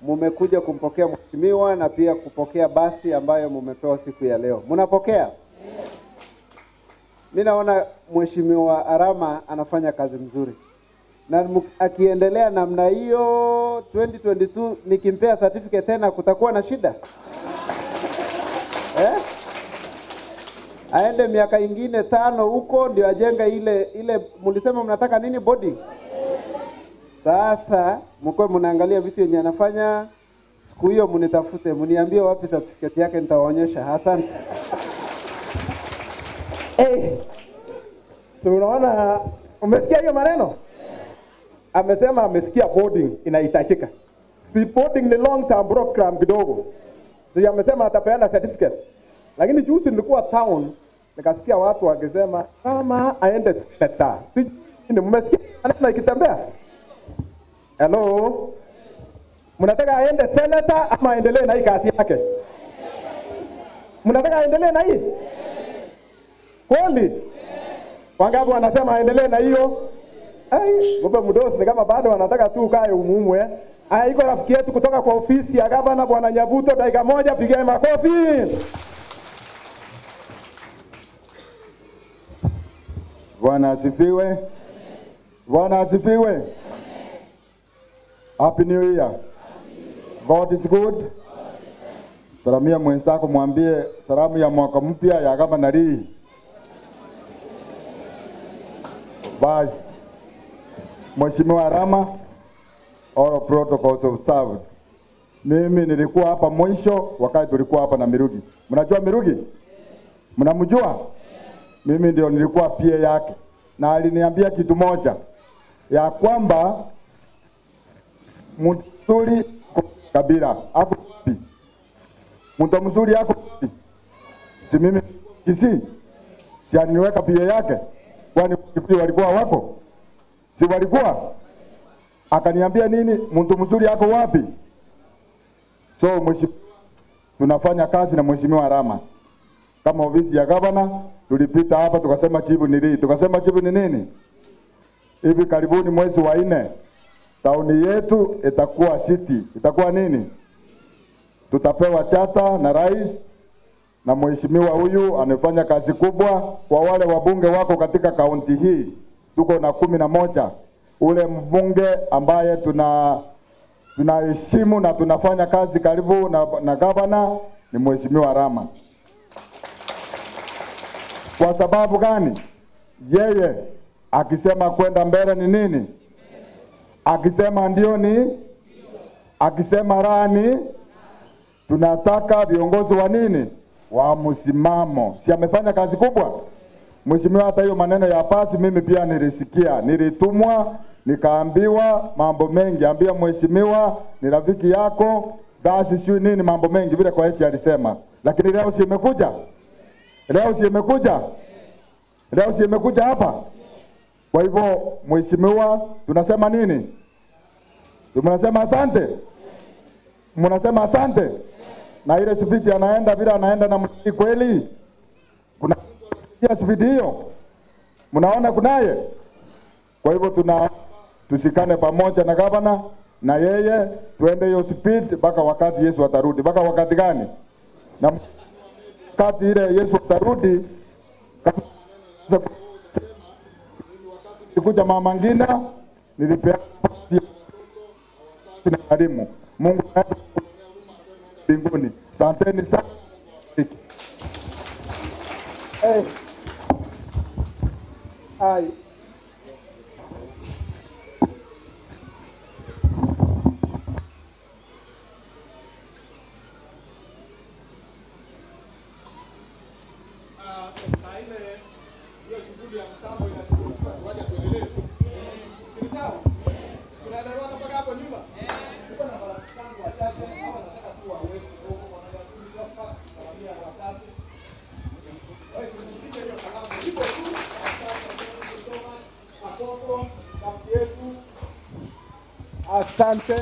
mmekuja kumpokea mheshimiwa na pia kupokea basi ambayo mmepewa siku ya leo. Mnapokea? Mimi naona mheshimiwa Arama anafanya kazi mzuri. Na akiendelea namna hiyo 2022 nikimpea certificate tena kutakuwa na shida. Aende miaka ingine 5 huko ndio ajenga ile mlisema mnataka nini body? Sasa mko mnaangalia vitu yenye anafanya, siku hiyo mnitafute, mniambie wapi certificate yake nitawaonyesha. Asante. Tunaona umesikia hiyo maneno? Amesema amesikia boarding inahitajika. Si boarding ni long term program kidogo. Sio amesema atapeana certificate. Lakini juzi nilikuwa town nikasikia watu wakisema kama aende senator. Ni mmesikia anasema ikitembea? Hello. Mnataka aende senator ama aendelee na hii kazi yake? Mnataka aendelee na hii? Kweli? Wangapi wanasema aendelee na hiyo? Ngoba mdosi kama bado wanataka tu kae umumwe. Iko rafiki yetu kutoka kwa ofisi ya gavana Bwana Nyabuto, dakika moja pigie makofi. Bwana asifiwe. Bwana asifiwe. Happy New Year. God is good. Salamia mwenzako, mwambie salamu ya mwaka mpya ya gavana Lee. Bye. Mheshimiwa Rama, all protocols observed. Mimi nilikuwa hapa mwisho wakati tulikuwa hapa na Mirugi. Mnajua Mirugi? Mnamjua? Mimi ndio nilikuwa pia yake. Na aliniambia kitu moja, ya kwamba mzuri kabila hapo wapi? Mtu mzuri yako wapi? Si mimi kisi? Si aniweka pia yake? Kwani walikuwa wako? Si walikuwa? Akaniambia nini? Mtu mzuri yako wapi? So mheshimiwa, tunafanya kazi na mheshimiwa Rama. Kama ofisi ya gavana tulipita hapa tukasema chibu ni nini? Tukasema chibu ni nini? Hivi karibuni mwezi wa 4 tauni yetu itakuwa city. Itakuwa nini? Tutapewa chata na rais, na mheshimiwa huyu anafanya kazi kubwa. Kwa wale wabunge wako katika kaunti hii, tuko na 11. Ule mbunge ambaye tunaheshimu na tunafanya kazi karibu na gavana ni mheshimiwa Rama. Kwa sababu gani? Yeye akisema kwenda mbele ni nini? Akisema ndio ni akisema rani, tunataka viongozi wa nini? Wa msimamo. Si amefanya kazi kubwa? Mheshimiwa, hata hiyo maneno ya pasi mimi pia nilisikia. Nilitumwa nikaambiwa mambo mengi. Ambia mheshimiwa ni rafiki yako, basi sio nini mambo mengi vile kwa hiyo alisema. Lakini leo si imekuja? Leo si imekuja? Leo si imekuja hapa? Kwa hivyo mheshimiwa, tunasema nini? Tunasema asante. Mnasema asante. Na ile spidi anaenda vile anaenda na mti kweli. Kuna spidi hiyo. Mnaona kunaye? Kwa hivyo tushikane pamoja na gavana na yeye tuende hiyo speed mpaka wakati Yesu atarudi. Mpaka wakati gani? Na wakati ile Yesu atarudi nilikuja Mama Ngina nilipea na karimu. Mungu mbinguni. Asanteni sana. Ai. hiyo shughuli ya mtambo inachukua siwaje tuendelee tu. Si sawa? Tunaelewana mpaka hapo nyuma? Niko na marafiki zangu wachache hao nataka tu wawe kidogo kwa sababu tunataka kusalimia wazazi. Wewe tunafikisha hiyo salamu ipo tu. Watoto kazi yetu. Asante.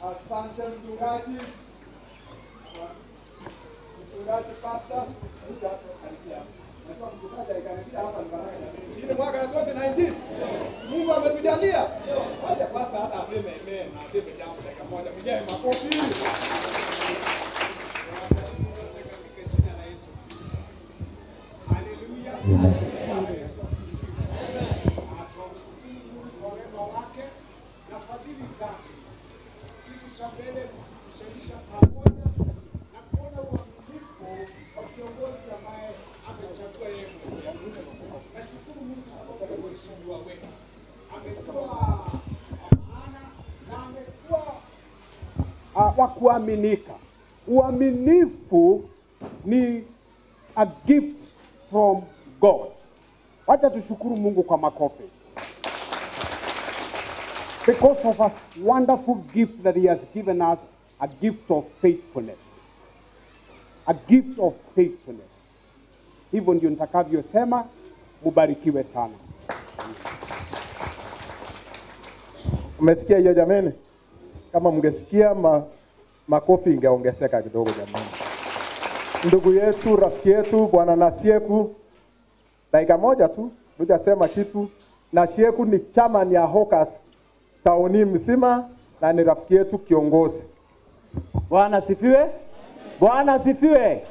Asante mchungaji. Mchungaji pastor. Mchungaji alikaribia hapa ni baraka. Ile mwaka ya 2019. Mungu ametujalia. Wacha pastor hata aseme amen na aseme jambo dakika moja. Pigie makofi. Haleluya. Mbele kushawisha pamoja na kuona uaminifu wa kiongozi ambaye amechagua yeye mwenyewe. Nashukuru Mungu kwa sababu ya mheshimiwa wetu. Amekuwa maana na amekuwa wa kuaminika. Uaminifu ni a gift from God. Wacha tushukuru Mungu kwa makofi. Because of a wonderful gift that he has given us, a gift of faithfulness. A gift of faithfulness. Hivyo ndio nitakavyosema, mubarikiwe sana. Umesikia hiyo jameni? Kama mngesikia makofi ingeongezeka kidogo jameni. Ndugu yetu, rafiki yetu, Bwana Nasieku, dakika moja tu, hujasema kitu. Nasieku ni chairman ya Hawkers taoni mzima na ni rafiki yetu kiongozi. Bwana asifiwe. Bwana asifiwe.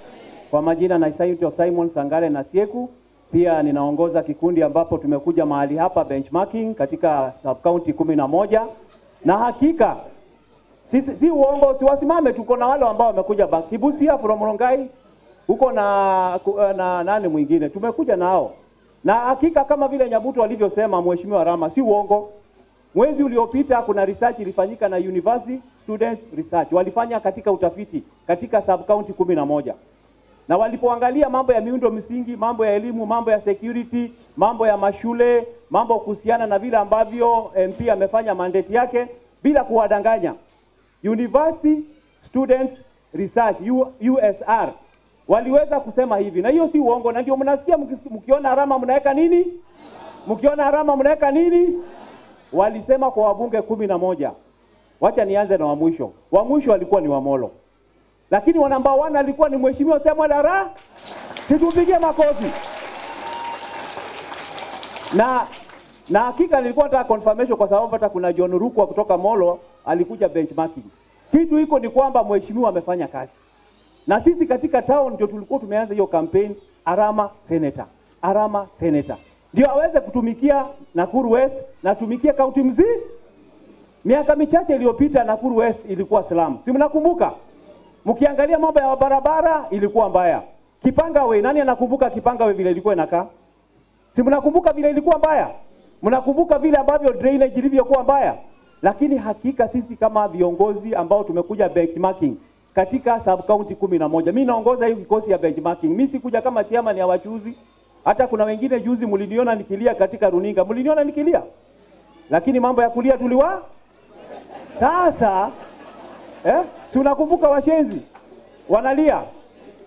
Kwa majina naitwa Simon Sangare Nasieku. Pia ninaongoza kikundi ambapo tumekuja mahali hapa benchmarking katika sub-county 11. Na hakika si uongo, siwasimame, tuko na wale ambao wamekuja Kibusia from Rongai. Huko na nani mwingine tumekuja nao. Na hakika kama vile Nyabuto alivyosema Mheshimiwa Rama, si uongo. Mwezi uliopita kuna research ilifanyika na University Students Research. Walifanya katika utafiti katika sub-county 11. Na walipoangalia mambo ya miundo msingi, mambo ya elimu, mambo ya security, mambo ya mashule, mambo kuhusiana na vile ambavyo MP amefanya mandate yake bila kuwadanganya. University Students Research USR waliweza kusema hivi, na hiyo si uongo, na ndio mnasikia mkiona alama mnaweka nini? Mkiona alama mnaweka nini? Walisema kwa wabunge 11. Wacha nianze na wa mwisho. Wa mwisho alikuwa ni Wamolo. Lakini wa namba 1 alikuwa ni Mheshimiwa Samuel Ara. Situpigie makofi. Na hakika nilikuwa nataka confirmation kwa sababu hata kuna John Rukwa kutoka Molo alikuja benchmarking. Kitu hiko ni kwamba mheshimiwa amefanya kazi. Na sisi katika town ndio tulikuwa tumeanza hiyo campaign Arama Senator. Arama Senator. Ndio aweze kutumikia Nakuru West na tumikie kaunti mzima. Miaka michache iliyopita Nakuru West ilikuwa slum. Si mnakumbuka? Mkiangalia mambo ya barabara ilikuwa mbaya. Kipangawe, nani anakumbuka Kipangawe vile ilikuwa inakaa? Si mnakumbuka vile ilikuwa mbaya? Mnakumbuka vile ambavyo drainage ilivyokuwa mbaya? Lakini hakika sisi kama viongozi ambao tumekuja benchmarking katika sub county 11. Mimi naongoza hiyo kikosi ya benchmarking. Mimi sikuja kama chairman ya wachuzi. Hata kuna wengine juzi mliniona nikilia katika runinga. Mliniona nikilia. Lakini mambo ya kulia tuliwa sasa si unakumbuka washenzi wanalia.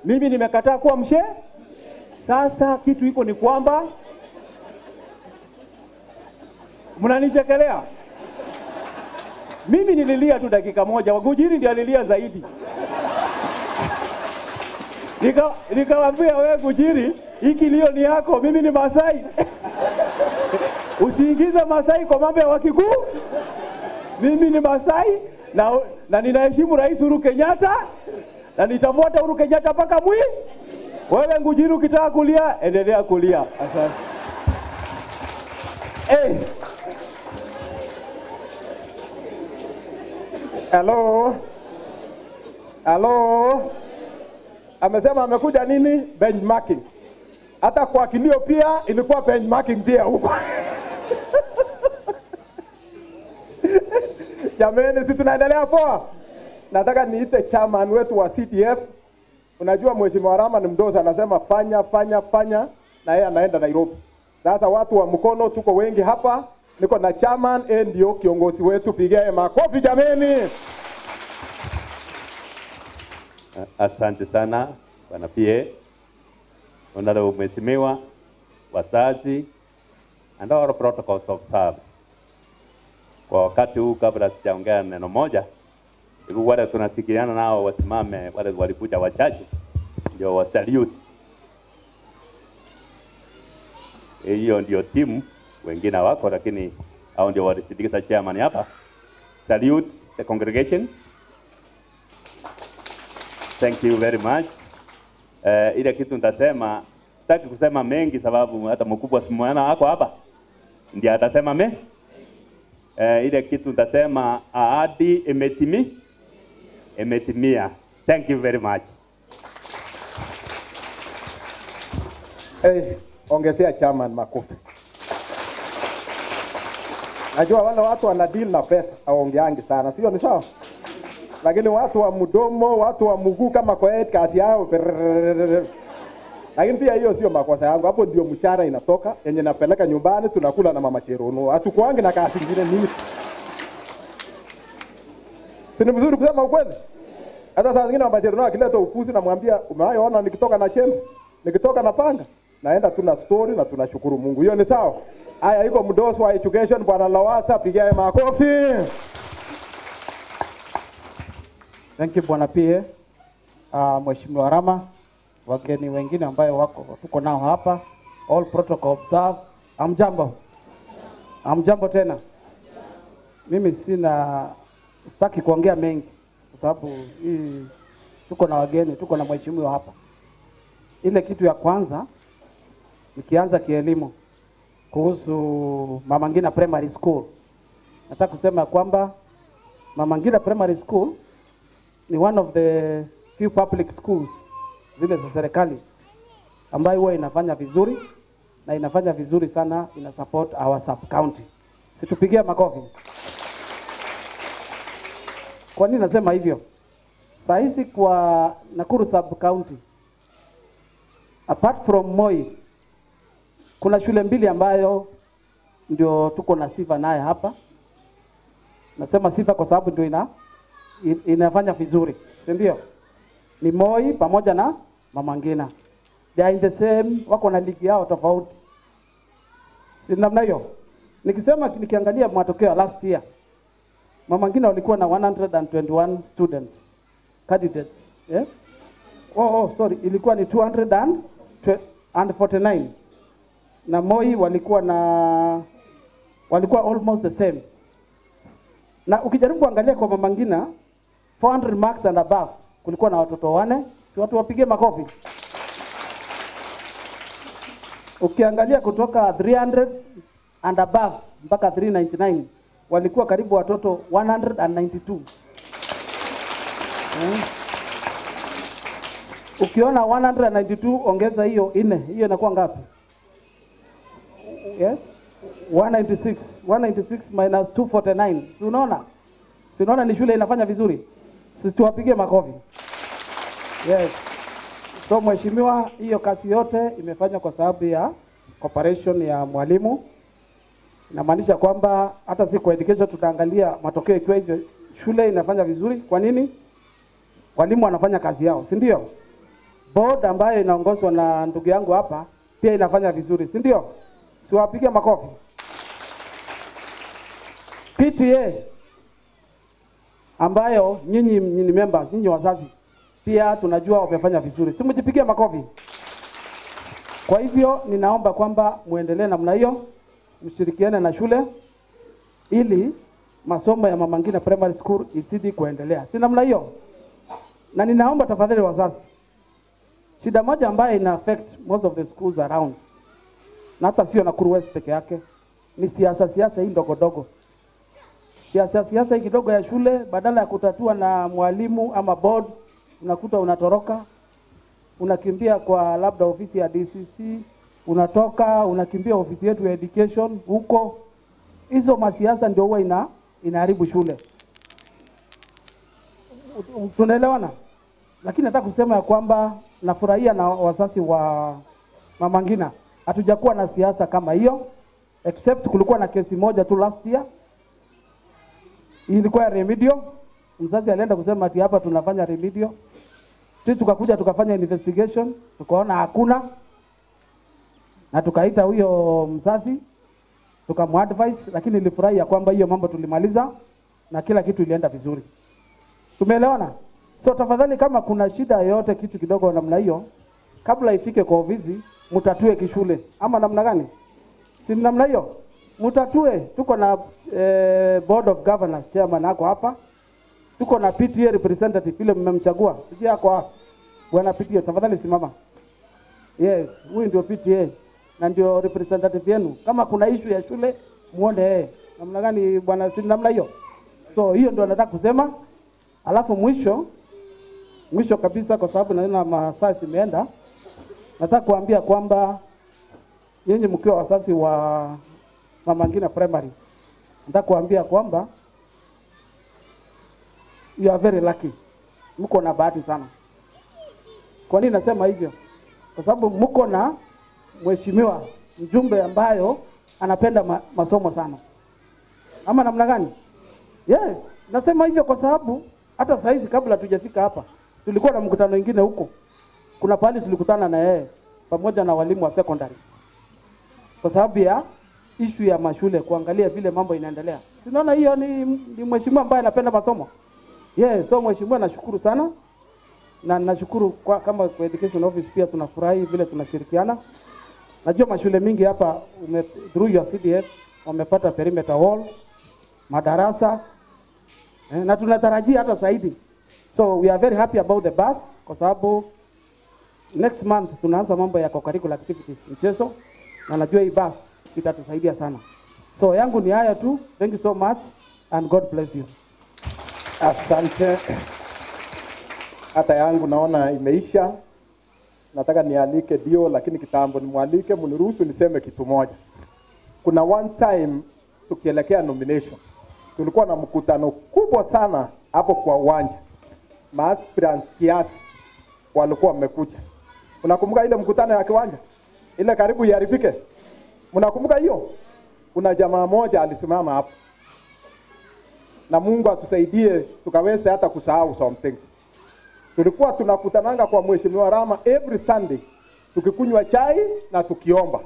Mimi nimekataa kuwa mshe. Sasa kitu iko ni kwamba mnanichekelea. Mimi nililia tu dakika moja, Gujiri ndiye alilia zaidi. Nikamwambia wewe Gujiri, hii kilio ni yako, mimi ni Masai. Usiingize Masai kwa mambo ya Wakikuyu. Mimi ni Masai na ninaheshimu Rais Uhuru Kenyatta na nitafuata Uhuru Kenyatta mpaka mwisho. Wewe Gujiri ukitaka kulia, endelea kulia. Asante. Hello. Amesema amekuja nini? Benchmarking. Hata kwa kilio pia ilikuwa benchmarking pia huko. Jamani, sisi tunaendelea poa. Nataka niite chairman wetu wa CDF. Unajua Mheshimiwa Rama ni mdoza, anasema fanya na yeye anaenda Nairobi. Sasa watu wa mkono tuko wengi hapa. Niko na chairman ndio kiongozi wetu, pigie makofi jameni. Asante sana Bwana PA. Honorable Mheshimiwa, wazazi and our protocols of service. Kwa wakati huu kabla sijaongea neno moja, hivi wale tunasikiliana nao wasimame, wale walikuja wachache ndio wa salute. Hiyo ndio timu, wengine wako lakini hao ndio walisindikiza chairman hapa. Salute the congregation. Thank you very much. Ile kitu nitasema, sitaki kusema mengi sababu hata mkubwa simwana wako hapa ndiye atasema ile kitu nitasema ahadi imetimia. Thank you very much. Ongezea chairman makofi. Najua wale watu wana deal na pesa aongeangi sana, sio ni sawa? Lakini watu wa mdomo, watu wa mguu kama kwa kazi yao. Lakini pia hiyo sio makosa yangu. Hapo ndio mshahara inatoka, yenye napeleka nyumbani tunakula na mama Cherono. Hatukuangi na kazi nyingine nini. Si ni vizuri kusema ukweli? Hata saa zingine mama Cherono akileta upuzi namwambia umewaona nikitoka na chembe, nikitoka na panga, naenda tuna story na tunashukuru Mungu. Hiyo ni sawa. Haya iko mdoso wa education Bwana Lawasa, pigia makofi. Thank you Bwana PA. Mheshimiwa Rama, wageni wengine ambayo tuko nao hapa, all protocol observed. Amjambo tena. Mimi sitaki kuongea mengi kwa sababu hii tuko na wageni, tuko na mheshimiwa hapa. Ile kitu ya kwanza nikianza kielimu kuhusu Mama Ngina Primary School. Nataka kusema kwamba Mama Ngina Primary School ni one of the few public schools zile za serikali ambayo huwa inafanya vizuri na inafanya vizuri sana, ina support our sub county. Situpigie makofi. Kwa nini nasema hivyo? Sahizi kwa Nakuru sub county, apart from Moi, kuna shule mbili ambayo ndio tuko na sifa naye hapa. Nasema sifa kwa sababu ndio inafanya vizuri, ndio? Ni Moi pamoja na Mama Ngina. They are in the same, wako na ligi yao tofauti. Si namna hiyo. Nikiangalia matokeo last year, Mama Ngina walikuwa na 121 students candidates, sorry, ilikuwa ni 249. Na Moi walikuwa almost the same. Na ukijaribu kuangalia kwa Mama Ngina 400 marks and above, kulikuwa na watoto 4 Si watu wapige makofi. Ukiangalia kutoka 300 and above mpaka 399 walikuwa karibu watoto 192. Ukiona 192 ongeza hiyo 4, hiyo inakuwa ngapi? Yes? 196. 196 minus 249. Unaona? Unaona ni shule inafanya vizuri. Sisi tuwapige makofi. Yes. So mheshimiwa, hiyo kazi yote imefanywa kwa sababu ya cooperation ya mwalimu. Inamaanisha kwamba hata si kwa education tutaangalia matokeo ikiwa hivyo shule inafanya vizuri. Kwa nini? Walimu wanafanya kazi yao, si ndio? Board ambayo inaongozwa na ndugu yangu hapa pia inafanya vizuri, si ndio? Siwapige makofi. PTA ambayo nyinyi ni members, nyinyi wazazi pia tunajua wamefanya vizuri. Simujipigie makofi. Kwa hivyo ninaomba kwamba muendelee namna hiyo, mshirikiane na shule ili masomo ya Mama Ngina Primary School izidi kuendelea. Si namna hiyo? Na ninaomba tafadhali wazazi, shida moja ambayo ina affect most of the schools around, na hata sio Nakuru West peke yake, ni siasa hii ndogo ndogo. Siasa hii kidogo ya shule, badala ya kutatua na mwalimu ama board, unakuta unatoroka, unakimbia kwa labda ofisi ya DCC, unatoka unakimbia ofisi yetu ya education huko. Hizo masiasa ndio huwa inaharibu shule. Tunaelewana? Lakini nataka kusema ya kwamba nafurahia na wazazi wa Mama Ngina. Hatujakuwa na siasa kama hiyo, except kulikuwa na kesi moja tu last year. Ilikuwa remedial. Mzazi alienda kusema ati hapa tunafanya remedial. Sisi tukakuja tukafanya investigation, tukaona hakuna. Na tukaita huyo mzazi, tukamuadvise, lakini nilifurahi ya kwamba hiyo mambo tulimaliza na kila kitu ilienda vizuri. Tumeelewana? So tafadhali kama kuna shida yoyote kitu kidogo namna hiyo, kabla ifike kwa ofisi, mutatue kishule. Ama namna gani? Si namna hiyo? Mutatue. Tuko na board of governors chairman ako hapa. Tuko na PTA representative ile mmemchagua. Sisi yako hapa. Bwana PTA, tafadhali simama. Yes, huyu ndio PTA na ndio representative yenu. Kama kuna issue ya shule, muone namna gani bwana, si namna hiyo. So hiyo ndio nataka kusema. Alafu mwisho kabisa, kwa sababu naona masaa imeenda, nataka kuambia kwamba nyinyi mkiwa wazazi wa Mama Ngina Primary, nataka kuambia kwamba you are very lucky. Mko na bahati sana. Kwa nini nasema hivyo? Kwa sababu mko na mheshimiwa mjumbe ambayo anapenda masomo sana. Ama namna gani? Yes, nasema hivyo kwa sababu hata saa hizi kabla tujafika hapa, tulikuwa na mkutano mwingine huko. Kuna pale tulikutana na yeye pamoja na walimu wa secondary. Kwa sababu ya issue ya mashule, kuangalia vile mambo inaendelea. Tunaona hiyo ni mheshimiwa ambaye anapenda masomo. Yes, so mheshimiwa nashukuru sana. Na nashukuru kwa kama kwa education office pia tunafurahi vile tunashirikiana. Najua mashule mingi hapa through your CDF wamepata perimeter wall, madarasa, na tunatarajia hata zaidi. So we are very happy about the bus kwa sababu next month tunaanza mambo ya co-curricular activities mchezo, na najua hii bus itatusaidia sana. So yangu ni haya tu. Thank you so much and God bless you. Asante. Hata yangu naona imeisha. Nataka nialike Dio, lakini kitambo nimwalike, mniruhusu niseme kitu moja. Kuna one time tukielekea nomination, tulikuwa na mkutano kubwa sana hapo kwa uwanja. Maaspirants kiasi walikuwa wamekuja. Unakumbuka ile mkutano ya kiwanja? Ile karibu iharibike. Mnakumbuka hiyo? Kuna jamaa moja alisimama hapo. Na Mungu atusaidie tukaweze hata kusahau something. Tulikuwa tunakutananga kwa Mheshimiwa Rama every Sunday, tukikunywa chai na tukiomba.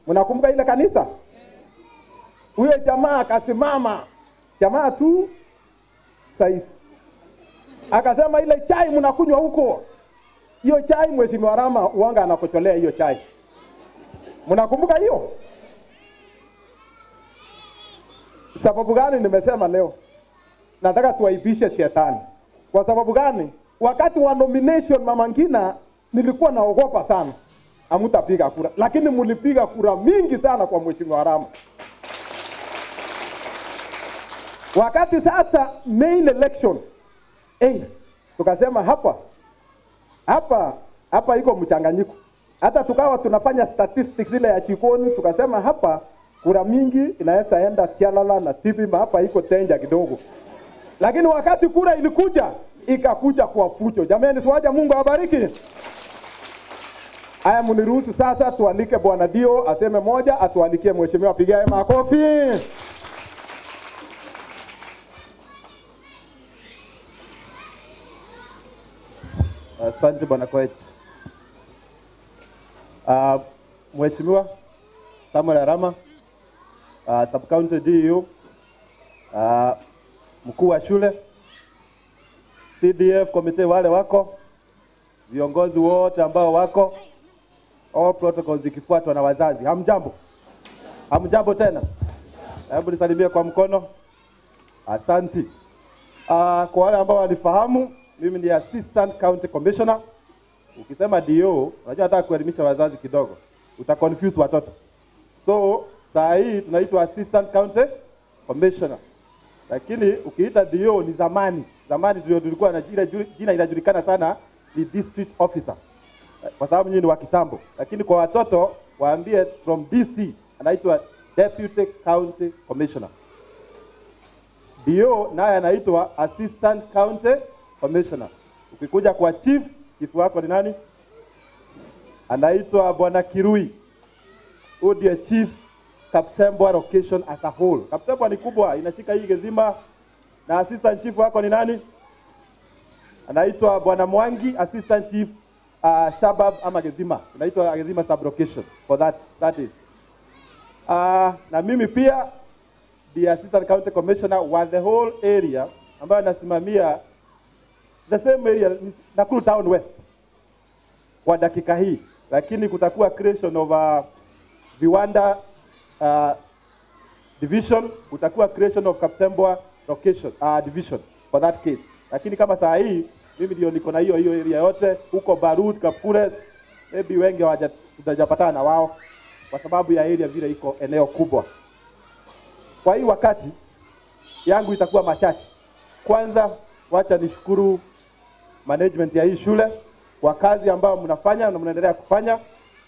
Mnakumbuka ile kanisa? Huyo jamaa akasimama, jamaa tu saizi, akasema ile chai mnakunywa huko, hiyo chai Mheshimiwa Rama uanga anakocholea hiyo chai. Mnakumbuka hiyo? Sababu gani nimesema leo nataka tuaibishe shetani? Kwa sababu gani? wakati wa nomination Mama Ngina nilikuwa naogopa sana hamtapiga kura, lakini mlipiga kura mingi sana kwa Mheshimiwa Rama. Wakati sasa main election tukasema hapa iko mchanganyiko. Hata tukawa tunafanya statistics ile ya Chikoni, tukasema hapa kura mingi inaweza enda Kialala na Tibima, hapa iko tenja kidogo. Lakini wakati kura ilikuja, ikakuja kwa fujo. Jamani, siwaje, Mungu awabariki. Haya, mniruhusu sasa tualike Bwana Dio aseme moja, atualikie mheshimiwa, apigae makofi. Asante Bwana Koech. Mheshimiwa Samuel Arama, Sub County DU, mkuu wa shule, CDF committee wale wako, viongozi wote ambao wako, all protocols zikifuatwa na wazazi. Hamjambo? Hamjambo tena? Hebu nisalimie kwa mkono. Asante. Kwa wale ambao walifahamu, mimi ni Assistant County Commissioner. Ukisema DO, unajua nataka kuelimisha wazazi kidogo. Utaconfuse watoto. So, saa hii tunaitwa Assistant County Commissioner. Lakini ukiita DO ni zamani. Zamani tulikuwa na jina inajulikana sana ni District Officer. Kwa sababu nyinyi ni wa kitambo. Lakini kwa watoto waambie from DC anaitwa Deputy County Commissioner. DO naye anaitwa Assistant County Commissioner. Ukikuja kwa chief wako ni nani? Anaitwa Bwana Kirui. Huyo ndiye chief Kapsembwa location as a whole. Kapsembwa ni kubwa, inashika hii Gezima. Na assistant chief wako ni nani? Anaitwa Bwana Mwangi, assistant chief Shabab ama Gezima. Anaitwa Gezima sub location for that is. Na mimi pia the assistant county commissioner wa the whole area ambayo nasimamia the same area Nakuru Town West kwa dakika hii, lakini kutakuwa creation of viwanda division, kutakuwa creation of Kapsembwa location division for that case. Lakini kama saa hii mimi ndio niko na hiyo area yote huko Barut, Kapkures, maybe wengi hawajapatana na wao kwa sababu ya area vile iko eneo kubwa. Kwa hii wakati yangu itakuwa machache. Kwanza wacha nishukuru management ya hii shule kwa kazi ambayo mnafanya na mnaendelea kufanya,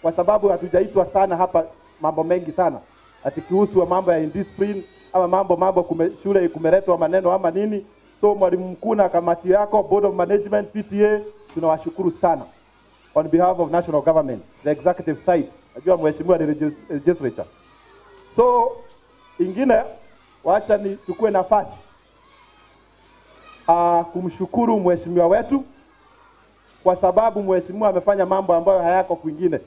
kwa sababu hatujaitwa sana hapa mambo mengi sana atikihusu mambo ya indiscipline ama mambo shule kumeletwa maneno ama nini. So mwalimu mkuu na kamati yako, board of management, PTA, tunawashukuru sana on behalf of national government, the executive side. Najua mheshimiwa ni legislature. So ingine wacha nichukue nafasi kumshukuru mheshimiwa wetu kwa sababu mheshimiwa amefanya mambo ambayo hayako kwingine.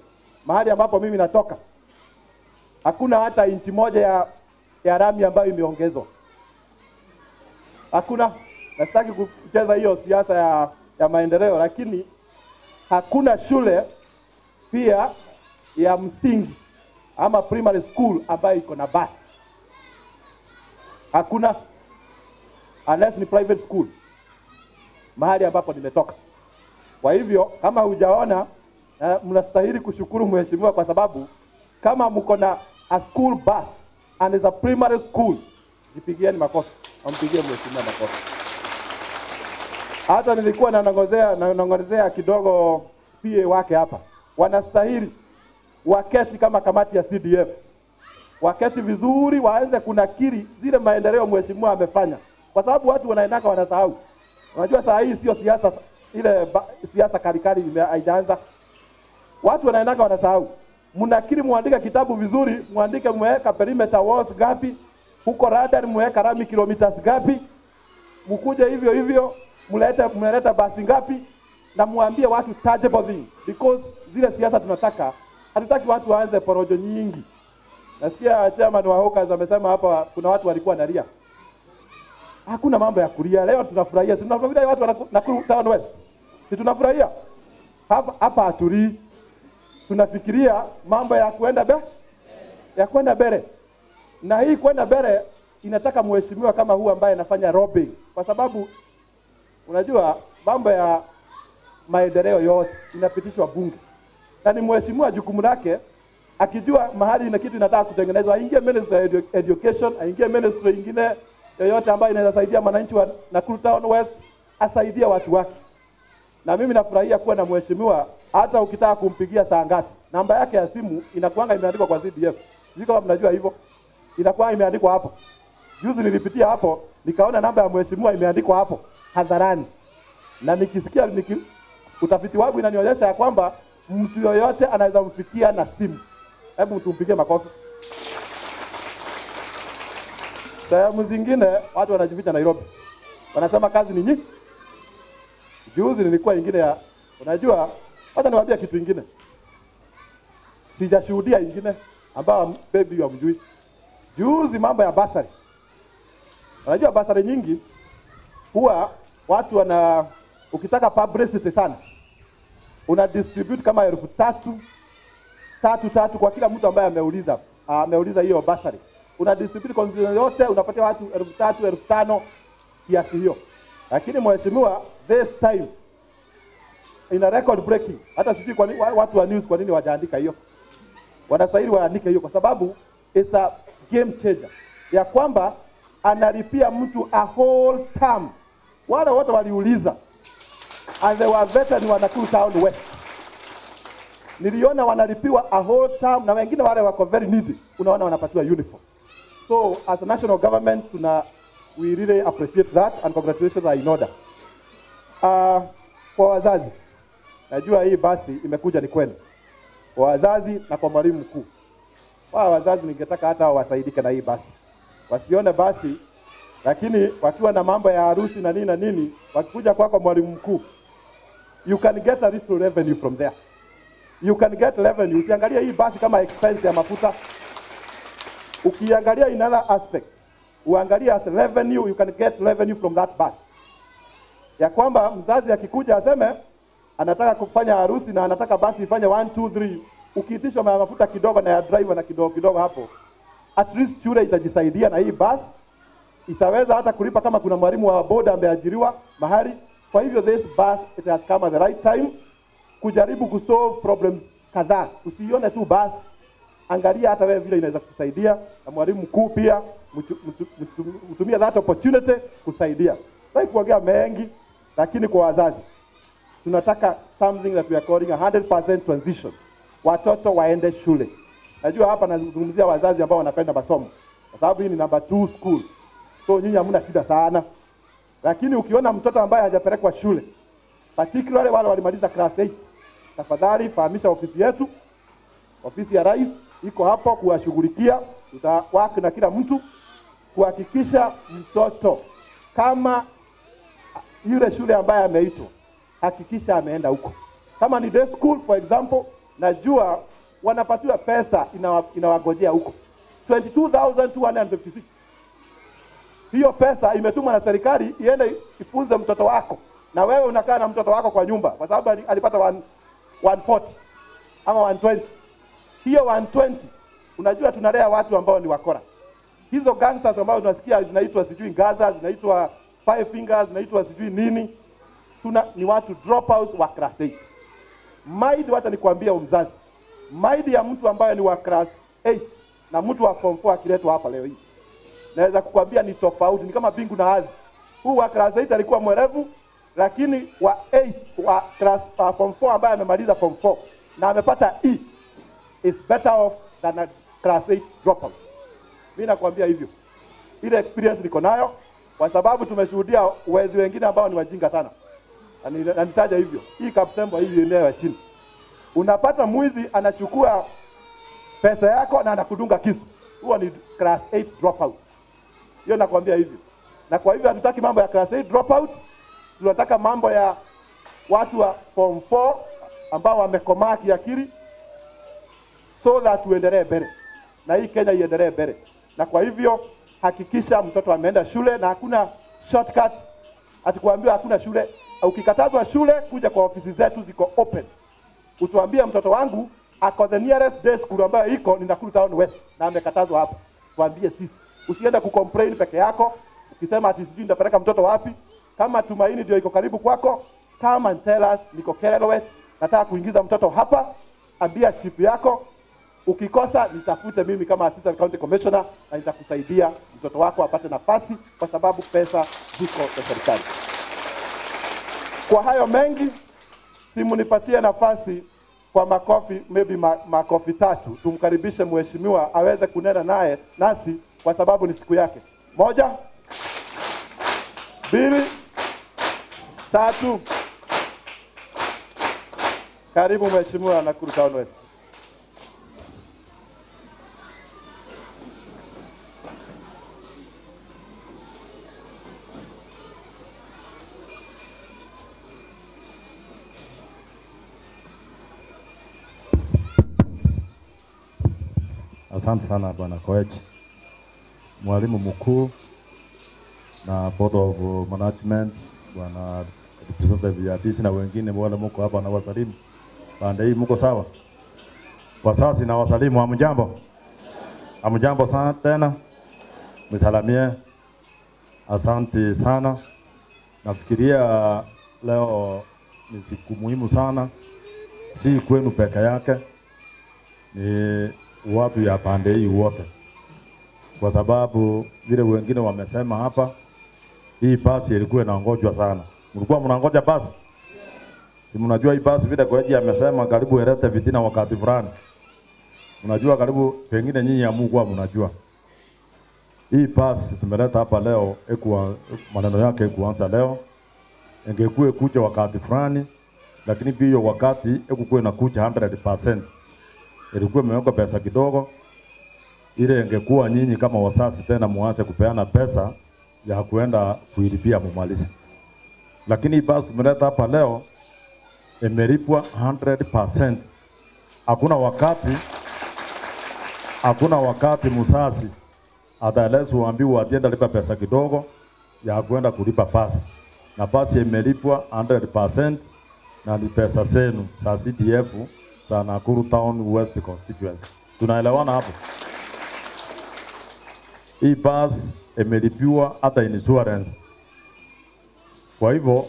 Mahali ambapo mimi natoka hakuna hata inchi moja ya rami ambayo imeongezwa. Hakuna. Nataki kucheza hiyo siasa ya maendeleo, lakini hakuna shule pia ya msingi ama primary school ambayo iko na basi. Hakuna, unless ni private school mahali ambapo nimetoka. Kwa hivyo kama hujaona, mnastahili kushukuru mheshimiwa kwa sababu kama mko na a school bus and is a primary school, jipigieni makofi, ampigie mheshimiwa makofi. Hata nilikuwa nanongozea kidogo PA wake hapa. Wanastahili waketi kama kamati ya CDF. Waketi vizuri, waanze kunakiri zile maendeleo mheshimiwa amefanya. Kwa sababu watu wanaendaka wanasahau. Unajua saa hii sio siasa ile siasa karikari haijaanza. Watu wanaendaka wanasahau. Mnakiri, muandike kitabu vizuri, muandike mweka perimeter walls gapi, huko radar mweka rami kilometers gapi, mkuje hivyo mleta basi ngapi, na muambie watu tangible thing, because zile siasa tunataka, hatutaki watu waanze porojo nyingi. Nasikia chairman wa Hawkers amesema hapa kuna watu walikuwa nalia. Hakuna mambo ya kulia. Leo tunafurahia. Tunafurahia watu wa Nakuru Town West. Si tunafurahia? Hapa aturi. Tunafikiria mambo ya kwenda mbele. Na hii kwenda mbele inataka mheshimiwa kama huu ambaye anafanya robbing. Kwa sababu unajua mambo ya maendeleo yote inapitishwa bunge, na ni mheshimiwa jukumu lake, akijua mahali ina kitu inataka kutengenezwa, aingie ministry ya education, aingie ministry ingine yoyote ambayo inaweza saidia wananchi wa Nakuru Town West, asaidie watu wake. Na mimi nafurahia kuwa na mheshimiwa, hata ukitaka kumpigia saa ngapi, namba yake ya simu inakuanga imeandikwa kwa CDF. Sijui kama mnajua hivyo, inakuwa imeandikwa hapo. Juzi nilipitia hapo, nikaona namba ya mheshimiwa imeandikwa hapo hadharani, na nikisikia utafiti wangu inanionyesha ya kwamba mtu yoyote anaweza mfikia na simu. Hebu tumpigie makofi. Sehemu zingine watu wanajificha Nairobi, wanasema kazi ni nyingi. Juzi nilikuwa ingine ya, unajua, hata niwaambia kitu ingine, sijashuhudia ingine ambao baby hamjui. Juzi mambo ya basari, unajua basari nyingi huwa watu wana, ukitaka publicity sana, una distribute kama 3,000 kwa kila mtu ambaye ameuliza hiyo basari. Una distribute constituency yote, unapatia watu 3,000, 5,000 kiasi hiyo. Lakini mheshimiwa this time ina record breaking, hata sisi kwa nini watu wa news kwa nini wajaandika hiyo? Wanastahili waandike hiyo, kwa sababu it's a game changer, ya kwamba analipia mtu a whole term. Wale wote waliuliza and they were veteran wa Nakuru Town West, niliona wanalipiwa a whole term, na wengine wale wako very needy, unaona wanapatiwa uniform. So as a national government we really appreciate that and congratulations are in order. Kwa wazazi, najua hii basi imekuja ni kwenu, kwa wazazi na kwa mwalimu mkuu. Kwa wazazi ningetaka hata wasaidike na hii basi, wasione basi lakini wakiwa na mambo ya harusi na nini na nini, wakikuja kwako mwalimu mkuu, you can get a little revenue from there. You can get revenue. Ukiangalia hii basi kama expense ya mafuta, ukiangalia in other aspect, uangalia as revenue, you can get revenue from that bus. Ya kwamba mzazi akikuja aseme anataka kufanya harusi na anataka basi ifanye 1 2 3, ukiitishwa mafuta kidogo na ya driver na kidogo hapo, at least shule itajisaidia na hii bus, itaweza hata kulipa kama kuna mwalimu wa boda ameajiriwa mahali. Kwa hivyo this bus it has come at the right time kujaribu kusolve problems kadhaa. Usione tu bus, angalia hata wewe vile inaweza kusaidia, na mwalimu mkuu pia mtumia that opportunity kusaidia. Sasa kuongea mengi, lakini kwa wazazi tunataka something that we are calling a 100% transition. Watoto waende shule. Najua hapa nazungumzia wazazi ambao wanapenda masomo, kwa sababu hii ni number 2 school, so nyinyi hamna shida sana. Lakini ukiona mtoto ambaye hajapelekwa shule, particularly wale walimaliza class 8, tafadhali fahamisha ofisi yetu. Ofisi ya rais iko hapo kuwashughulikia, tutawak na kila mtu kuhakikisha mtoto kama yule shule ambaye ameitwa, hakikisha ameenda huko. Kama ni day school for example, najua wanapatiwa pesa inawagojea huko 22,256. Hiyo pesa imetumwa na serikali iende ifunze mtoto wako, na wewe unakaa na mtoto wako kwa nyumba kwa sababu alipata 140 ama 120. Hiyo 120, unajua tunalea watu ambao ni wakora. Hizo gangsters ambao tunasikia zinaitwa sijui Gaza, zinaitwa Five Fingers, zinaitwa sijui nini, ni watu dropouts wa class 8. Maidi, wacha nikwambia mzazi, maidi ya mtu ambaye ni wa class 8 na mtu wa form 4 akiletwa hapa leo hii, naweza kukwambia ni tofauti, ni kama bingu na ardhi. Huu wa class 8 alikuwa mwerevu, lakini wa 8 wa class form 4 ambaye amemaliza form 4 na amepata E is better off than a class 8 dropout. Mimi nakwambia hivyo. Ile experience niko nayo kwa sababu tumeshuhudia wezi wengine ambao ni wajinga sana. Na nitaja hivyo. Hii Kaptembo hii eneo ya chini. Unapata mwizi anachukua pesa yako na anakudunga kisu. Huo ni class 8 dropout. Hiyo nakwambia hivyo. Na kwa hivyo hatutaki mambo ya class 8 dropout. Tunataka mambo ya watu wa form 4 ambao wamekomaa kiakili, so that tuendelee mbele na hii Kenya iendelee mbele. Na kwa hivyo hakikisha mtoto ameenda shule na hakuna shortcut. Atakwambia hakuna shule. Ukikatazwa shule, kuja kwa ofisi zetu ziko open. Utuambie mtoto wangu ako the nearest day school ambayo iko ni Nakuru Town West na amekatazwa hapa. Tuambie sisi. Usiende kucomplain peke yako ukisema ati sijui nitapeleka mtoto wapi. Kama Tumaini ndio iko karibu kwako, come and tell us, niko Kerero West, nataka kuingiza mtoto hapa, ambia chief yako, ukikosa nitafute mimi kama assistant county commissioner na nitakusaidia mtoto wako apate nafasi, kwa sababu pesa ziko za serikali. Kwa hayo mengi, simunipatie nafasi kwa makofi, maybe makofi 3, tumkaribishe mheshimiwa aweze kunena naye nasi, kwa sababu ni siku yake. 1, 2, 3. Karibu mheshimiwa Nakuru Town West. Asante sana bwana Koech, mwalimu mkuu na board of management, bwana representative ya DC na wengine wale mko hapa na wasalimu. Pande hii mko sawa? Kwa sasa na wasalimu, hamjambo? Hamjambo sana tena. Msalamie. Asante sana. Nafikiria leo ni siku muhimu sana. Si kwenu peke yake. Ni watu ya pande hii wote, kwa sababu vile wengine wamesema hapa, hii basi ilikuwa inaongojwa sana. Mlikuwa mnangoja basi? Si mnajua hii basi vile Koech amesema karibu ilete vitina wakati fulani. Mnajua karibu, pengine nyinyi ya Mungu mnajua. Hii basi tumeleta hapa leo, maneno yake kuanza leo. Ingekuwa kuja wakati fulani, lakini pia wakati ekukuwa inakuja 100%. Ilikuwa imewekwa pesa kidogo, ile ingekuwa nyinyi kama wazazi tena muanze kupeana pesa ya kuenda kuilipia mumalizi. Lakini basi tumeleta hapa leo imelipwa 100%. Hakuna wakati mzazi ataelezwa ambiwa atienda lipa pesa kidogo ya kuenda kulipa basi. Na basi imelipwa 100% na ni pesa zenu za CDF za Nakuru Town West constituency. Tunaelewana hapo? Hii bus imelipiwa hata insurance. Kwa hivyo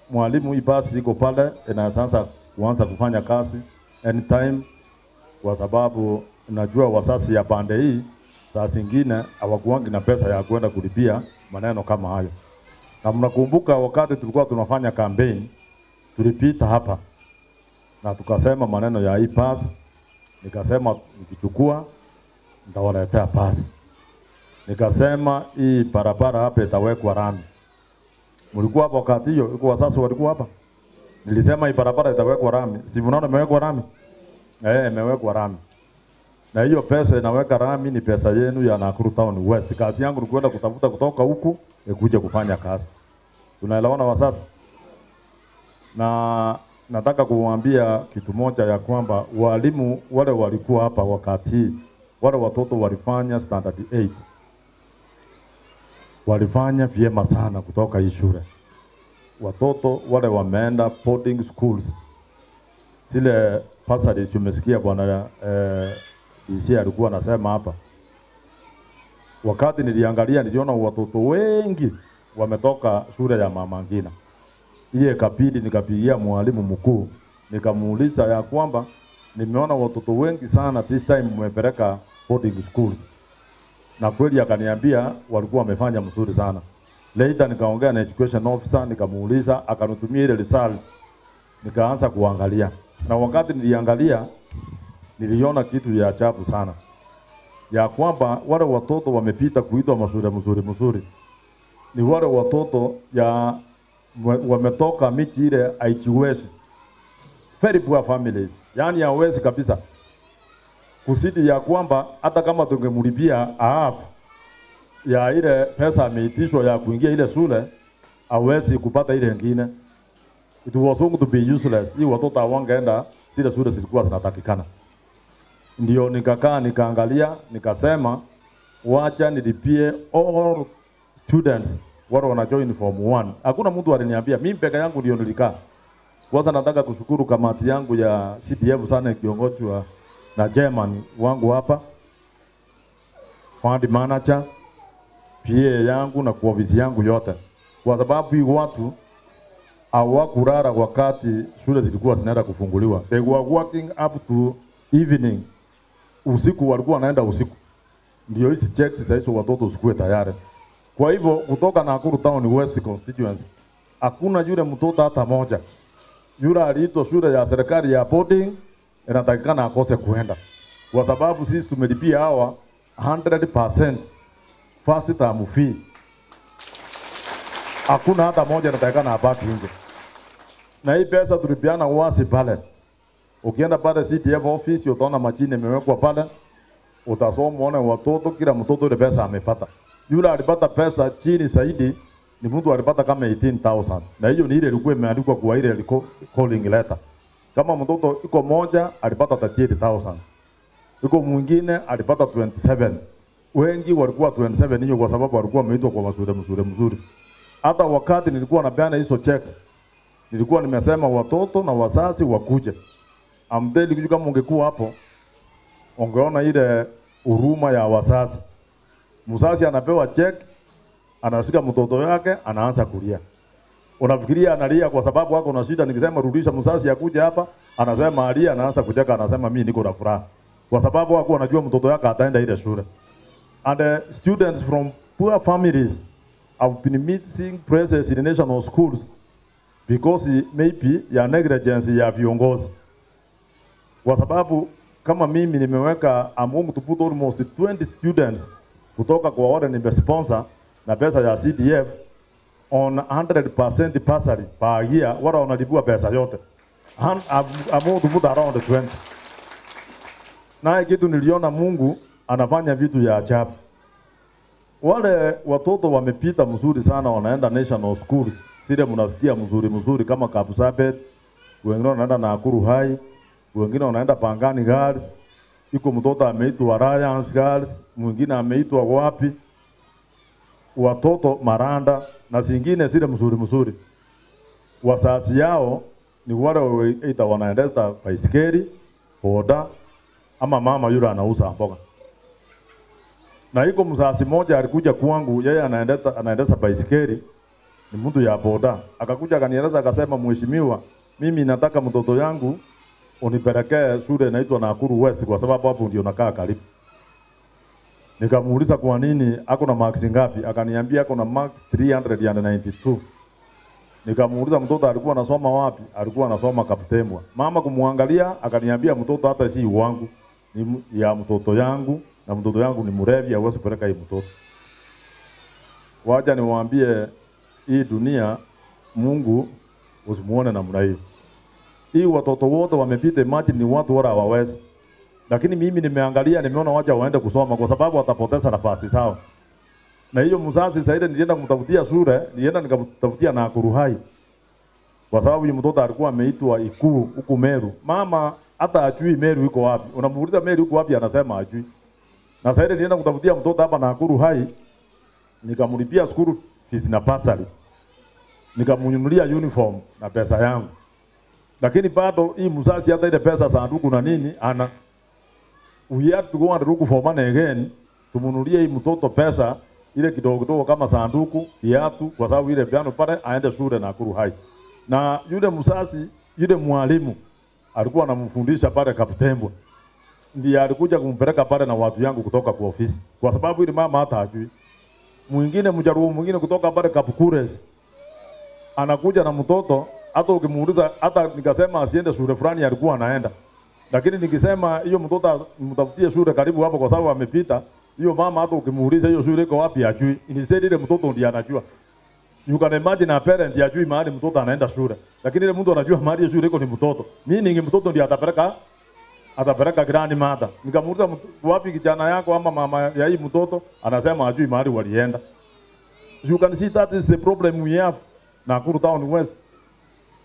mwalimu, hii bus iko pale, inaanza kuanza kufanya kazi anytime, kwa sababu najua wazazi ya pande hii saa zingine hawakuangi na pesa ya kwenda kulipia maneno kama hayo. Na mnakumbuka wakati tulikuwa tunafanya campaign, tulipita hapa na tukasema maneno ya hii pass, nikasema nikichukua nitawaletea pass. Nikasema hii barabara hapa itawekwa rami. Mlikuwa hapa wakati hiyo, iko wazazi walikuwa hapa. Nilisema hii barabara itawekwa rami. Si mnaona imewekwa rami? Imewekwa rami. Na hiyo pesa inaweka rami ni pesa yenu ya Nakuru Town West. Kazi yangu ni kwenda kutafuta kutoka huku kuja kufanya kazi. Tunaelewana wazazi? Na nataka kuwaambia kitu moja ya kwamba walimu wale walikuwa hapa wakati wale watoto walifanya standard 8. Walifanya vyema sana kutoka hii shule. Watoto wale wameenda boarding schools. Zile pasari tumesikia bwana DC alikuwa anasema hapa. Wakati niliangalia niliona watoto wengi wametoka shule ya Mama Ngina. Iye kapidi nikapigia mwalimu mkuu, nikamuuliza ya kwamba nimeona watoto wengi sana this time mmepeleka boarding schools. Na kweli akaniambia walikuwa wamefanya mzuri sana. Later nikaongea na education officer, nikamuuliza, akanitumia ile result. Nikaanza kuangalia. Na wakati niliangalia niliona kitu ya ajabu sana. Ya kwamba wale watoto wamepita kuitwa mashule mzuri. Ni wale watoto ya wametoka miti ile haijiwezi. Very poor families. Yaani hawezi kabisa. Kusidi ya kwamba hata kama tungemlipia ya ile pesa ameitishwa ya kuingia ile shule, hawezi kupata ile nyingine. It was going to be useless. Hii watoto hawangeenda zile shule zilikuwa zinatakikana. Ndio nikakaa nikaangalia, nikasema wacha nilipie all students wale wana join form 1. Hakuna mtu aliniambia, mimi peke yangu ndio nilikaa. Kwanza nataka kushukuru kamati yangu ya CDF sana ikiongozwa na German wangu hapa, fund manager, PA yangu na ofisi yangu yote. Kwa sababu hii watu hawakulala wakati shule zilikuwa zinaenda kufunguliwa. They were working up to evening. Usiku walikuwa wanaenda usiku. Ndio hizi checks za hizo watoto zikuwe tayari. Kwa hivyo kutoka Nakuru Town West constituency hakuna yule mtoto hata moja yule aliitwa shule ya serikali ya boarding inatakikana akose kuenda, kwa sababu sisi tumelipia hawa 100% first term fee. Hakuna hata moja inatakikana abaki nje, na hii pesa tulipiana wasi pale. Ukienda pale CDF office utaona machine imewekwa pale, utasoma uone watoto, kila mtoto ile pesa amepata. Yule alipata pesa chini zaidi ni mtu alipata kama 18,000, na hiyo ni ile ilikuwa imeandikwa kwa ile calling letter. Kama mtoto iko moja alipata 38,000, iko mwingine alipata 27. Wengi walikuwa 27 hiyo kwa sababu walikuwa wameitwa kwa mzuri. Hata wakati nilikuwa napeana hizo checks nilikuwa nimesema watoto na wazazi wakuje. Amdeli kama ungekuwa hapo ungeona ile huruma ya wazazi. Mzazi anapewa check, anashika mtoto yake, anaanza kulia. Unafikiria analia kwa sababu wako na shida, nikisema rudisha mzazi akuje hapa, anasema alia, anaanza kucheka, anasema mimi niko na furaha. Kwa sababu wako anajua mtoto yake ataenda ile shule. And students from poor families have been missing presence in national schools because maybe ya negligence ya viongozi. Kwa sababu kama mimi nimeweka among to put almost 20 students kutoka kwa wale nimesponsor na pesa ya CDF on 100% bursary per year, wala wanalipua pesa yote. Among to put around 20. Na kitu niliona Mungu anafanya vitu ya ajabu. Wale watoto wamepita mzuri sana, wanaenda national schools. Sile mnasikia mzuri kama Kapsabet, wengine wanaenda Nakuru High, wengine wanaenda Pangani Girls, iko mtoto ameitwa Alliance Girls, mwingine ameitwa wapi? Watoto Maranda na zingine zile mzuri. Wazazi yao ni wale waita wanaendeza baiskeli, boda ama mama yule anauza mboga. Na iko mzazi mmoja alikuja kwangu, yeye anaendeza baiskeli, ni mtu ya boda. Akakuja akanieleza akasema, mheshimiwa, mimi nataka mtoto yangu unipelekee shule inaitwa Nakuru West kwa sababu hapo ndio nakaa karibu. Nikamuuliza kwa nini, ako na marks ngapi? Akaniambia ako na marks 392. Nikamuuliza mtoto alikuwa anasoma wapi? Alikuwa anasoma Kaptembwa. Mama kumwangalia akaniambia mtoto hata si wangu, ni ya mtoto yangu, na mtoto yangu ni mrevi, hawezi kupeleka hii mtoto. Wacha niwaambie hii dunia Mungu usimuone namna hiyo. Hii watoto wote wamepita maji ni watu wala hawawezi. Lakini mimi nimeangalia, nimeona wacha waende kusoma kwa sababu watapoteza nafasi zao. Na hiyo mzazi zaidi nilienda kumtafutia shule, nilienda nikamtafutia Nakuru High. Kwa sababu yule mtoto alikuwa ameitwa Ikuu huko Meru. Mama hata ajui Meru iko wapi. Unamuuliza Meru iko wapi, anasema ajui. Na zaidi nilienda kumtafutia mtoto hapa Nakuru High. Nikamlipia school fees na bursary. Nikamnunulia uniform na pesa yangu. Lakini bado hii mzazi hata ile pesa sanduku na nini ana, we have to go and look for money again tumunulie hii mtoto pesa ile kidogo kama sanduku viatu, kwa sababu ile piano pale aende shule Nakuru High. Na yule mzazi, yule mwalimu alikuwa anamfundisha pale Kaptembwa, ndiye alikuja kumpeleka pale na watu yangu kutoka kwa ofisi, kwa sababu ile mama hata hajui. Mwingine mjaruo mwingine kutoka pale Kapkures anakuja na mtoto, hata ukimuuliza, hata nikasema asiende shule fulani alikuwa anaenda. Lakini nikisema hiyo mtoto mtafutie shule karibu hapo kwa sababu amepita, hiyo mama hata ukimuuliza hiyo shule iko wapi hajui. Instead ile mtoto ndiye anajua. You can imagine a parent hajui mahali mtoto anaenda shule. Lakini ile mtu anajua mahali shule iko ni mtoto. Mimi ninge mtoto ndiye atapeleka grandmother. Nikamuuliza wapi kijana yako ama mama ya hii mtoto, anasema hajui mahali walienda. You can see that is the problem we have Nakuru Town West.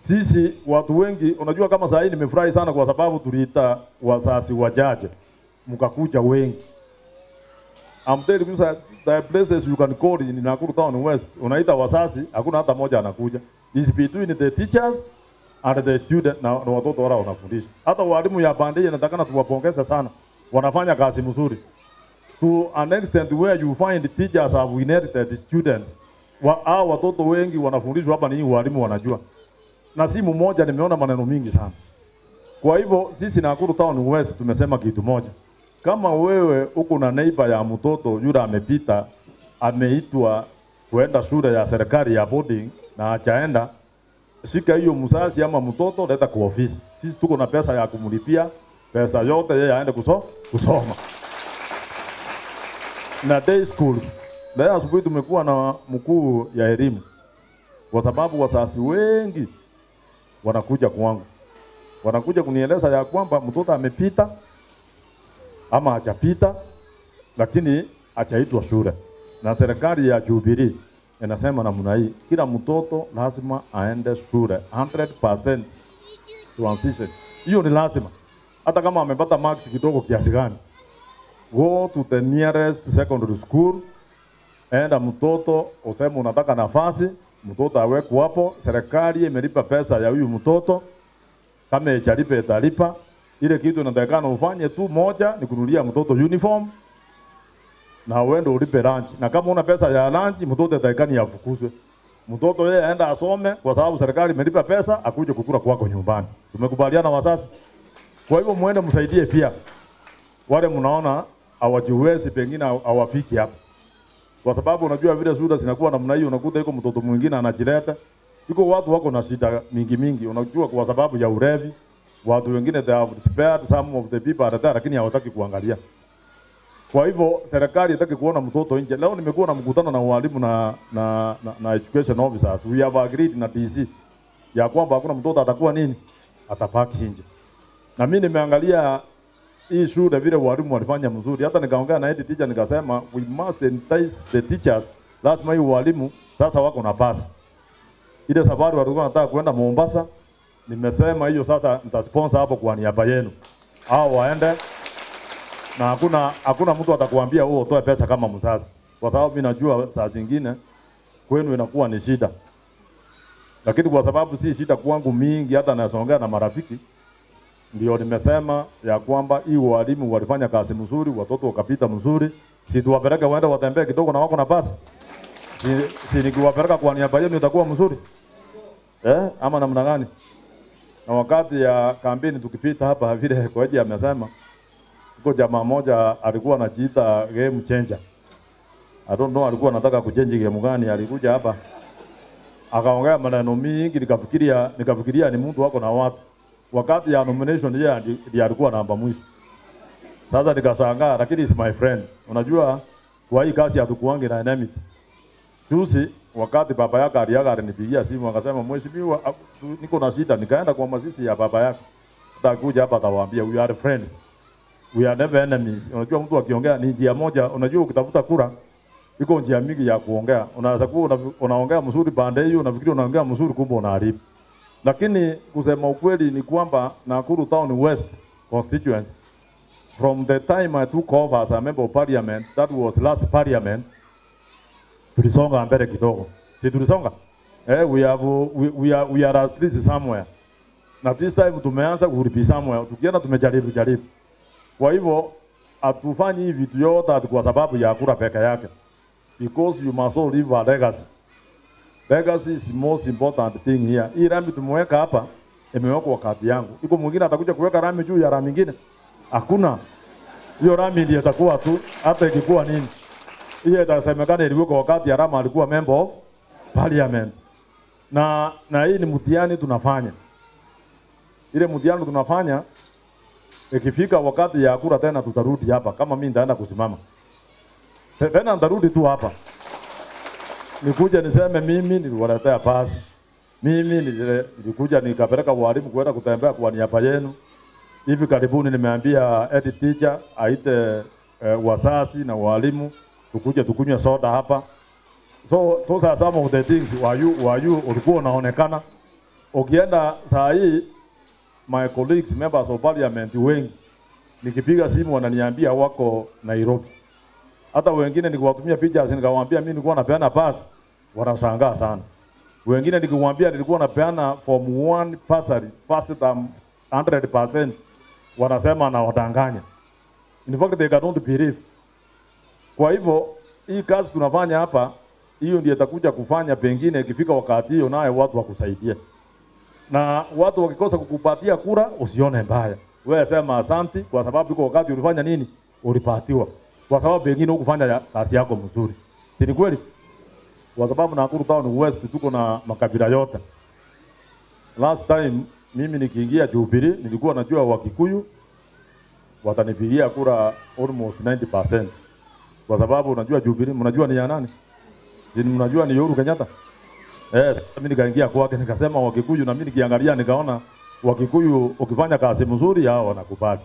Sisi watu wengi, unajua kama saa hii nimefurahi sana kwa sababu tuliita wazazi wajaje, mkakuja wengi. I'm telling you the places you can call in Nakuru Town West, unaita wazazi, hakuna hata moja anakuja. It's between the teachers and the student na watoto wala wanafundisha. Hata walimu ya bandei natakana tuwapongeze sana. Wanafanya kazi mzuri. To an extent where you find teachers have inherited the students. Hao watoto wengi wanafundishwa hapa ni walimu wanajua. na simu moja nimeona maneno mingi sana. Kwa hivyo sisi Nakuru Town West tumesema kitu moja. Kama wewe uko na neighbor ya mtoto yule amepita, ameitwa kuenda shule ya serikali ya boarding na hajaenda, shika hiyo mzazi ama mtoto leta kwa ofisi. Sisi tuko na pesa ya kumlipia, pesa yote yeye aende kusoma. Na day schools. Leo asubuhi tumekuwa na mkuu ya elimu. Kwa sababu wazazi wengi wanakuja kwangu. Wanakuja kunieleza ya kwamba mtoto amepita ama hajapita, lakini hajaitwa shule. Na serikali ya Jubilee inasema namna hii, kila mtoto lazima aende shule 100% transition. Hiyo ni lazima. Hata kama amepata marks kidogo kiasi gani, go to the nearest secondary school, enda mtoto useme unataka nafasi, mtoto awekwe hapo. Serikali imelipa pesa ya huyu mtoto, kama ijalipe italipa. Ile kitu inatakana ufanye tu moja ni kununulia mtoto uniform na uende ulipe lunch. Na kama una pesa ya lunch, mtoto atakani afukuzwe. Mtoto yeye aenda asome kwa sababu serikali imelipa pesa, akuje kukula kwako nyumbani. Tumekubaliana wazazi. Kwa hivyo muende msaidie pia wale mnaona hawajiwezi, pengine hawafiki hapa. Kwa sababu unajua vile shule zinakuwa namna hiyo, unakuta yuko mtoto mwingine anajileta. Yuko watu wako na shida mingi, unajua kwa sababu ya ulevi. Watu wengine they have spared some of the people are there, lakini hawataki kuangalia. Kwa hivyo serikali inataka kuona mtoto nje. Leo nimekuwa na mkutano na walimu na education officers. We have agreed na DC ya kwamba hakuna mtoto atakuwa nini? Atapaki nje. Na mimi nimeangalia hii shule vile walimu walifanya mzuri. Hata nikaongea na head teacher nikasema we must entice the teachers. Lazima hii walimu sasa wako na basi. Ile safari walikuwa wanataka kwenda Mombasa, nimesema hiyo sasa nitasponsor hapo kwa niaba yenu. Hao waende na hakuna mtu atakwambia wewe utoe pesa kama mzazi. Kwa sababu mimi najua saa zingine kwenu inakuwa ni shida. Lakini kwa sababu si shida kwangu mingi, hata nasongea na marafiki, ndio nimesema ya kwamba hii walimu walifanya kazi mzuri, watoto wakapita mzuri. Si tuwapeleke waende watembee kidogo na wako na basi. Si nikiwapeleka kwa niaba yenu itakuwa mzuri. Ama namna gani? Na wakati ya kampeni tukipita hapa vile Koeji amesema, uko jamaa moja alikuwa anajiita game changer. I don't know alikuwa anataka kuchange game gani, alikuja hapa akaongea maneno mingi, nikafikiria ni mtu wako na watu. Wakati ya nomination yeye ndiye alikuwa namba mwisho. Sasa nikashangaa, lakini is my friend. Unajua kwa hii kazi hatukuange na enemy. Juzi wakati baba yake aliaga alinipigia simu akasema, mheshimiwa niko na shida. Nikaenda kwa mazishi ya baba yake. Atakuja hapa atawaambia we are friends. We are never enemies. Unajua mtu akiongea ni njia moja, unajua ukitafuta kura iko njia mingi ya kuongea. Unaweza kuwa unaongea mzuri pande hiyo, unafikiri unaongea mzuri kumbe unaharibu. Lakini kusema ukweli ni kwamba Nakuru Town West constituency, from the time I took over as a member of parliament, that was last parliament, tulisonga mbele kidogo. Si tulisonga? We are at least somewhere. Na this time tumeanza kurudi somewhere. Tukienda tumejaribu. Kwa hivyo hatufanyi hivi vitu yote kwa sababu ya kura peke yake. Because you must all leave a legacy. Legacy is the most important thing here. Hii rami tumeweka hapa, imewekwa wakati yangu. Iko mwingine atakuja kuweka rami juu ya rami nyingine? Hakuna. Hiyo rami ndiyo itakuwa tu, hata ikikuwa nini. Hiyo itasemekana iliwekwa wakati ya Rama alikuwa member of parliament. Na hii ni mtihani tunafanya. Ile mtihani tunafanya, ikifika wakati ya kura tena tutarudi hapa. Kama mimi nitaenda kusimama, tena nitarudi tu hapa. Nikuja niseme mimi niliwaletea pasi. Mimi nilikuja nikapeleka walimu kwenda kutembea kwa niaba yenu. Hivi karibuni nimeambia head teacher aite wazazi na walimu tukuje tukunywe soda hapa. So those are some of the things why you ulikuwa unaonekana. Ukienda saa hii my colleagues members of parliament wengi nikipiga simu wananiambia wako Nairobi. Hata wengine nikiwatumia pictures nikawaambia mimi nilikuwa napeana pass, wanashangaa sana. Wengine nikiwaambia nilikuwa napeana form 1 bursary faster than 100%, wanasema na wadanganya. In fact they don't believe. Kwa hivyo hii kazi tunafanya hapa, hiyo ndiyo itakuja kufanya pengine ikifika wakati hiyo naye watu wakusaidia. na watu wakikosa kukupatia kura usione mbaya. Wewe sema asanti kwa sababu iko wakati ulifanya nini? Ulipatiwa. Kwa sababu pengine hukufanya kazi yako mzuri. Si kweli? Kwa sababu Nakuru Town West tuko na makabila yote. Last time mimi nikiingia Jubilee nilikuwa najua Wakikuyu watanipigia kura almost 90%. Kwa sababu unajua Jubilee, mnajua ni ya nani? Mnajua ni Uhuru Kenyatta. Mimi nikaingia kwake nikasema Wakikuyu, na mimi nikiangalia nikaona Wakikuyu ukifanya kazi mzuri hao wanakubali.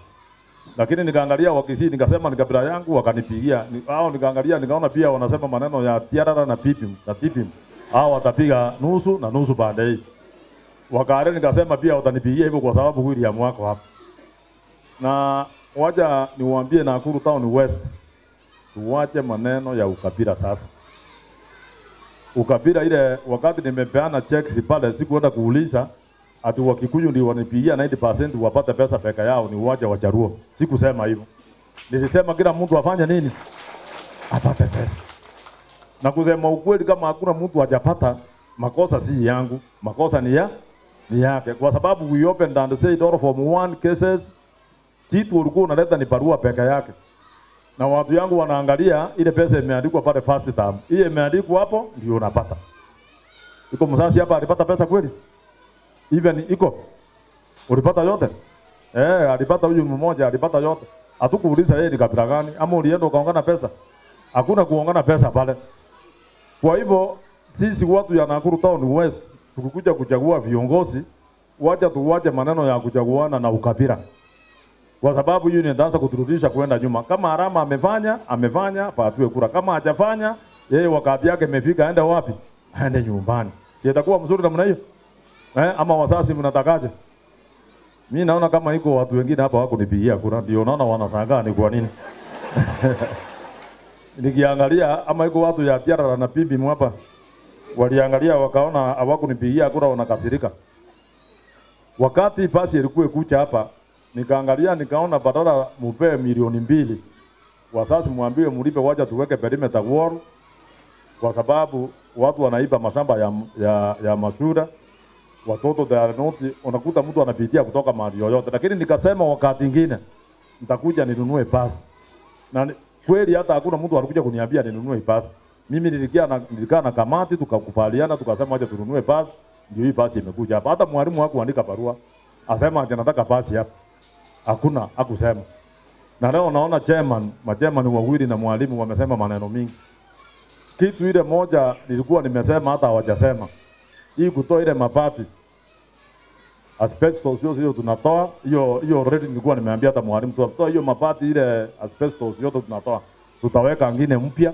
Lakini nikaangalia Wakisii nikasema ni kabila yangu wakanipigia. Hao nikaangalia nikaona pia wanasema maneno ya tiarara na pipim. Hao watapiga nusu na nusu pande hii. Wakare nikasema pia watanipigia hivyo kwa sababu William wako hapa. Na wacha niwaambie Nakuru Town West, tuwache maneno ya ukabila sasa. Ukabila ile wakati nimepeana checks pale sikuenda kuuliza ati Wakikuyu ndio wanipigia 90% wapate pesa peka yao, ni uwache Wajaruo. Sikusema hivyo. Nilisema kila mtu afanye nini? Apate pesa. Na kusema ukweli, kama hakuna mtu hajapata, makosa si yangu, makosa ni yake. Kwa sababu we opened and said all from one cases, kitu ulikuwa unaleta ni barua peka yake. Na watu yangu wanaangalia ile pesa imeandikwa pale first term. Ile imeandikwa hapo ndio unapata. Iko msasi hapa alipata pesa kweli? Even iko. Ulipata yote? Alipata huyu mmoja, alipata yote. Hatukuuliza yeye ni kabila gani ama ulienda ukaongana pesa. Hakuna kuongana pesa pale. Kwa hivyo sisi watu ya Nakuru Town West tukikuja kuchagua viongozi, wacha tuwache maneno ya kuchaguana na ukabila. Kwa sababu hiyo inaanza kuturudisha kwenda nyuma. Kama Harama amefanya, patue kura. Kama hajafanya, yeye wakati yake imefika, aende wapi? Aende nyumbani. Itakuwa mzuri namna hiyo? Ama wazazi mnatakaje? Mimi naona kama iko watu wengine hapa wako nipigia kura, ndio naona wanashangaa ni kwa nini. Nikiangalia ama iko watu ya tiara na pipi hapa waliangalia wakaona hawako nipigia kura, wanakasirika. Wakati basi ilikuwa kucha hapa, nikaangalia nikaona badala mupe milioni 2. Wazazi muambiwe mlipe, wacha tuweke perimeter wall, kwa sababu watu wanaiba mashamba ya mashura. Watoto they are not, unakuta mtu anapitia kutoka mahali yoyote. Lakini nikasema wakati mwingine nitakuja ninunue pasi. Na kweli hata hakuna mtu alikuja kuniambia ninunue pasi. Mimi nilikaa na kamati tukakubaliana tukasema acha tununue pasi, ndio hii pasi imekuja hapa. Hata mwalimu hakuandika barua asema anataka pasi hapa. Hakuna, hakusema. Na leo naona machairman wawili na mwalimu wamesema maneno mingi. Kitu ile moja nilikuwa nimesema hata hawajasema. Hii kutoa ile mabati asbestos hiyo tunatoa, hiyo already nilikuwa nimeambia hata mwalimu tutoa hiyo mabati ile asbestos yote tunatoa. Tutaweka ngine mpya,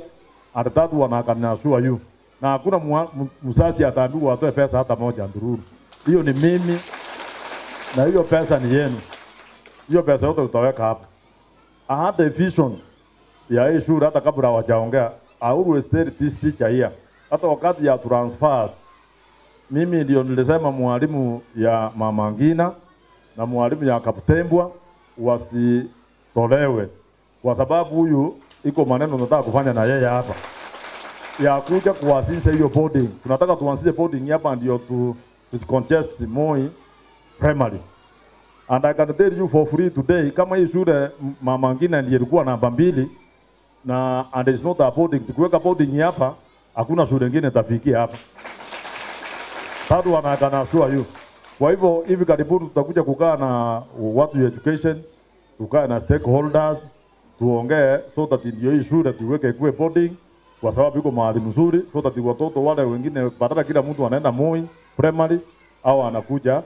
atatu wanakanashua yu. Na hakuna mzazi ataambiwa atoe pesa hata moja ndururu. Hiyo ni mimi na hiyo pesa ni yenu. Hiyo pesa yote tutaweka hapa. I had a vision ya hii shule hata kabla hawajaongea. I always tell this teacher here, hata wakati ya transfers, mimi ndio nilisema mwalimu ya Mama Ngina na mwalimu ya Kaptembwa wasitolewe. Kwa sababu huyu iko maneno nataka kufanya na yeye hapa. Ya kuja kuanzisha hiyo boarding. Tunataka tuanzishe boarding hapa ndio tu contest Moi primary. And I can tell you for free today, kama hii shule Mama Ngina ndiye ilikuwa namba 2 na and it's not a boarding, tukiweka boarding hapa hakuna shule nyingine itafikia hapa. Tatu wanakanashua hiyo. Kwa hivyo hivi karibuni tutakuja kukaa na watu ya education, tukae na stakeholders, tuongee so that ndio hii shule tuweke kwa boarding, kwa sababu iko mahali mzuri, so that watoto wale wengine badala kila mtu anaenda Moi primary au anakuja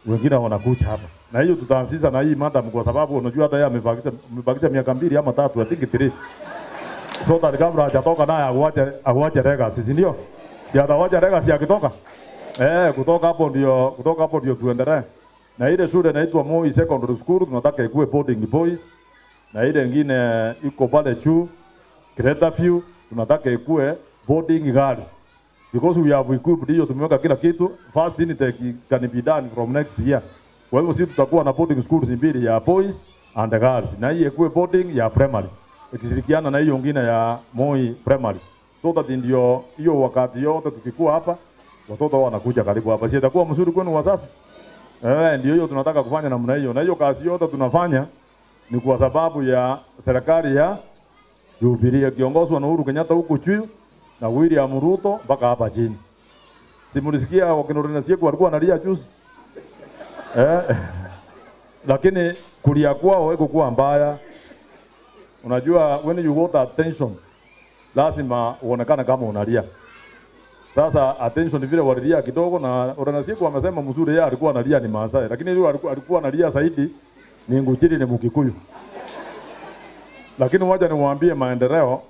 wengine wanakuja hapa. Na hiyo tutaanzisha na hii madam, kwa sababu unajua hata yeye amebakisha miaka 2 ama 3, I think 3. So that kabla hajatoka naye awache legacy, ndio? Ya atawacha legacy akitoka. Kutoka hapo ndio tuendelee. Na ile shule inaitwa Moi Secondary School tunataka ikuwe boarding boys. Na ile nyingine iko pale juu Greater View tunataka ikuwe boarding girls. Because we have equipped hiyo, tumeweka kila kitu. First intake can be done from next year. Kwa hivyo sisi tutakuwa na boarding schools 2 ya boys and girls. Na hii ikuwe boarding ya primary. Ikishirikiana na hiyo nyingine ya Moi primary. So that ndio hiyo wakati yote tukikuwa hapa watoto wanakuja karibu hapa. Si itakuwa mzuri kwenu wazazi? Ndio hiyo tunataka kufanya namna hiyo, na hiyo kazi yote tunafanya ni kwa sababu ya serikali ya Jubilee kiongozwa na Uhuru Kenyatta huko juu na William Ruto mpaka hapa chini. Simulisikia wakinorena siku walikuwa analia juzi. Lakini kulia kwao haiko kuwa mbaya. Unajua when you want attention lazima uonekane kama unalia. Sasa attention vile walilia kidogo, na Orena siku wamesema mzuri yeye alikuwa analia ni Maasai, lakini yule alikuwa analia zaidi ni Nguchiri ni Mkikuyu. Lakini wacha niwaambie maendeleo,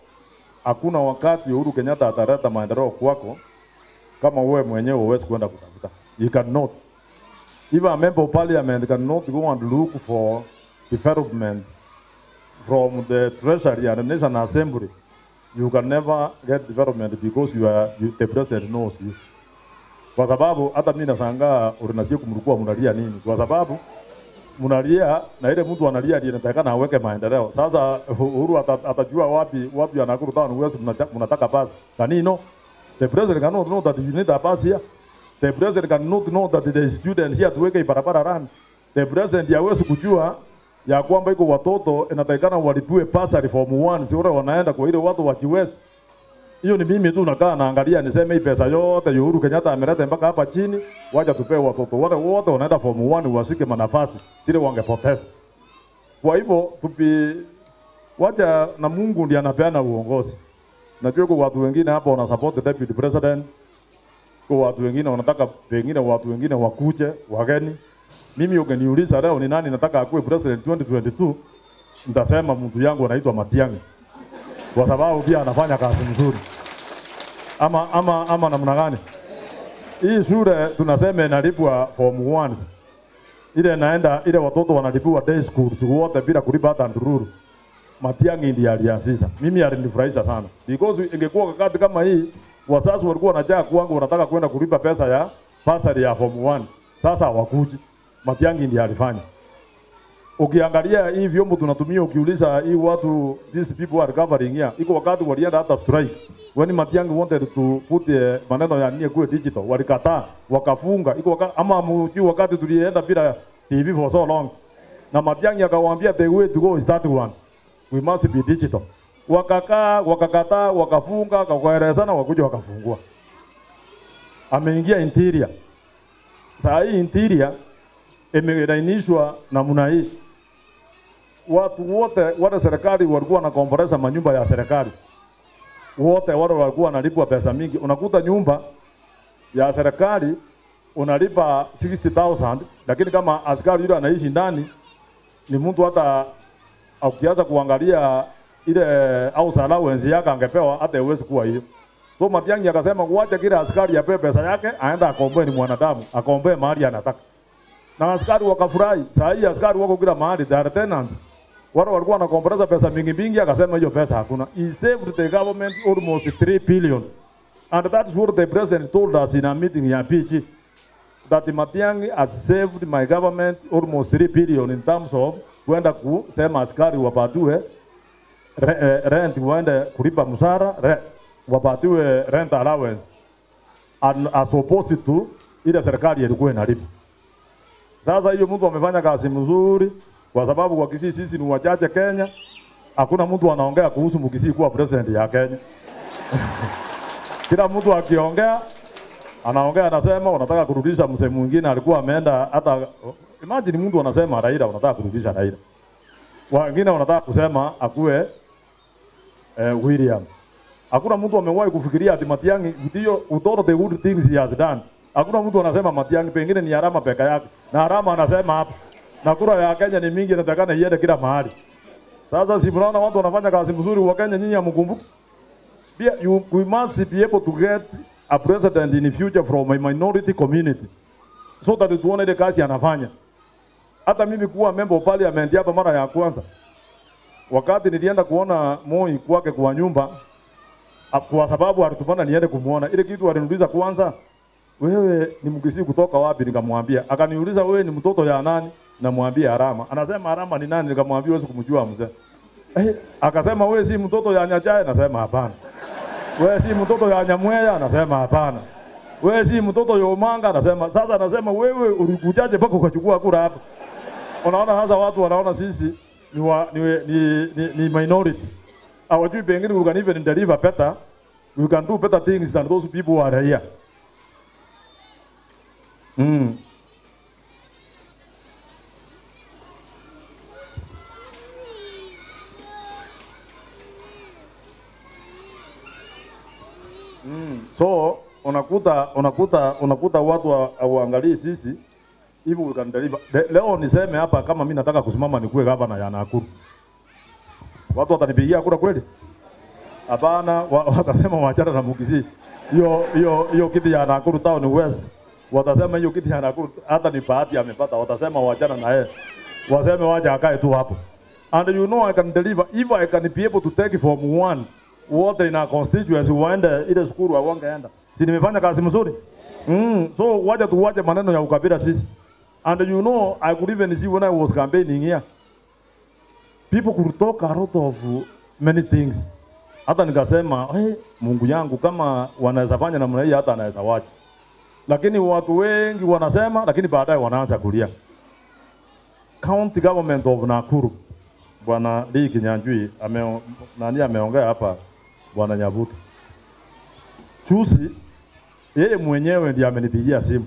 hakuna wakati Uhuru Kenyatta ataleta maendeleo kwako kama wewe mwenyewe huwezi kwenda kutafuta. You cannot. Even a member of parliament cannot go and look for development from the treasury and the National Assembly. You can never get development because the president knows you. Kwa sababu hata mimi nashangaa Orena siku mlikuwa mnalia nini? Kwa sababu mnalia na ile mtu analia ndiye anatakana aweke maendeleo. Sasa Uhuru atajua wapi anakuru town uwezo mnataka basi. Kanino? The president cannot know that you need a bus here. The president cannot know that the student here tuweke barabara run. The president hawezi kujua ya kwamba iko watoto inatakana walipiwe basari form 1 sio wanaenda kwa ile watu wajiwezi. Hiyo ni mimi tu nakaa naangalia niseme hii pesa yote Uhuru Kenyatta ameleta mpaka hapa chini, wacha tupewe watoto wale wote wanaenda form 1 wasike manafasi ile wangepoteza. Kwa hivyo wacha na Mungu ndiye anapeana uongozi. Najua kwa watu wengine hapa wana support the deputy president. Kwa watu wengine wanataka pengine watu wengine wakuje wageni. Mimi ungeniuliza leo ni nani nataka akuwe president 2022, nitasema mtu yangu anaitwa Matiang'i. Kwa sababu pia anafanya kazi nzuri. Ama namna gani? Hii shule tunasema inalipwa form 1. Ile naenda ile watoto wanalipwa day school wote bila kulipa hata ndururu. Matiang'i ndiye alianzisha. Mimi alinifurahisha sana. Because ingekuwa wakati kama hii wazazi walikuwa wanajaa kwangu wanataka kwenda kulipa pesa ya basari ya form 1. Sasa hawakuji. Matiang'i ndiye alifanya. Ukiangalia hii vyombo tunatumia ukiuliza hii watu these people are covering here. Iko wakati walienda hata strike. When Matiang'i wanted to put maneno ya nia kuwe digital, walikataa, wakafunga. Iko wakati ama wakati tulienda bila TV for so long. Na Matiang'i akawaambia the way to go is that one. We must be digital. Wakakataa, wakafunga, wakaelezana wakuja wakafungua. Ameingia interior. Saa hii interior imelainishwa namna hii. Watu wote wale serikali walikuwa wanakomboleza manyumba ya serikali. Wote wale walikuwa wanalipwa pesa mingi. Unakuta nyumba ya serikali unalipa 60,000, lakini kama askari yule anaishi ndani ni mtu hata ukianza kuangalia ile house allowance yake angepewa hata uwezi kuwa hiyo. So Matiang'i akasema kuacha kila askari apewe pesa yake aenda akomboe ni mwanadamu, akomboe mahali anataka. Na askari wakafurahi. Saa hii askari wako kila mahali, they are tenants. Wale walikuwa wanakomboleza pesa mingi akasema hiyo pesa hakuna. He saved the government almost 3 billion. And that is what the president told us in a meeting ya PG. That Matiang'i has saved my government almost 3 billion in terms of kwenda kusema askari wapatiwe rent, waende kulipa mshahara, wapatiwe rent allowance as opposed to ile serikali ilikuwa inalipa. Sasa hiyo mtu amefanya kazi mzuri kwa sababu kwa Kisii sisi ni wachache Kenya. Hakuna mtu anaongea kuhusu Mkisii kuwa president ya Kenya. Kila mtu akiongea anaongea anasema wanataka kurudisha mzee mwingine alikuwa ameenda hata imagine mtu anasema Raila wanataka kurudisha Raila. Wengine wanataka kusema akuwe William. Hakuna mtu amewahi kufikiria ati Matiang'i ndio utoro the good things he has done. Hakuna mtu anasema Matiang'i pengine ni Arama peka yake. Na Arama anasema hapa. Na kura ya Kenya ni mingi inatakana iende kila mahali. Sasa si mnaona watu wanafanya kazi mzuri wa Kenya nyinyi hamkumbuki? We must be able to get a president in the future from a minority community. So that tuone ile kazi anafanya. Hata mimi kuwa member of parliament hapa mara ya kwanza. Wakati nilienda kuona Moi kwake kwa nyumba kwa sababu alitupanda niende kumuona. Ile kitu aliniuliza kwanza, wewe ni Mkisii kutoka wapi? Nikamwambia. Akaniuliza wewe ni mtoto ya nani? Namwambia Arama. Anasema Arama ni nani? Nikamwambia wewe kumjua mzee. Akasema wewe si mtoto ya Nyachae? Nasema hapana. Wewe si mtoto ya Nyamweya? Nasema hapana. wewe si mtoto Yomanga. Anasema sasa, anasema wewe ulikujaje mpaka ukachukua kura hapa? Unaona sasa watu wanaona sisi ni minority. Hawajui pengine we can even deliver better, we can do better things than those people who are here. So unakuta watu waangalie sisi hivyo we can deliver. Leo niseme hapa kama mimi nataka kusimama nikuwe gavana ya Nakuru. Watu watanipigia kura kweli? Hapana, watasema waachana na Mugisi. Hiyo kiti ya Nakuru Town West. Watasema hiyo kiti ya Nakuru hata ni bahati amepata, watasema waachana na yeye. Waseme waje akae tu hapo. And you know I can deliver if I can be able to take from one wote in our constituency waende ile skuru wangeenda. Si nimefanya kazi mzuri? So waje tuwache maneno ya ukabila sisi. And you know I could even see when I was campaigning here, people could talk a lot of many things. Hata nikasema, hey, Mungu yangu kama wanaweza fanya namna hii hata anaweza wacha. Lakini watu wengi wanasema, lakini baadaye wanaanza kulia. County government of Nakuru, Bwana Lee Kinyanjui ameongea hapa, Bwana Nyabuto. Chusi yeye mwenyewe ndiye amenipigia simu.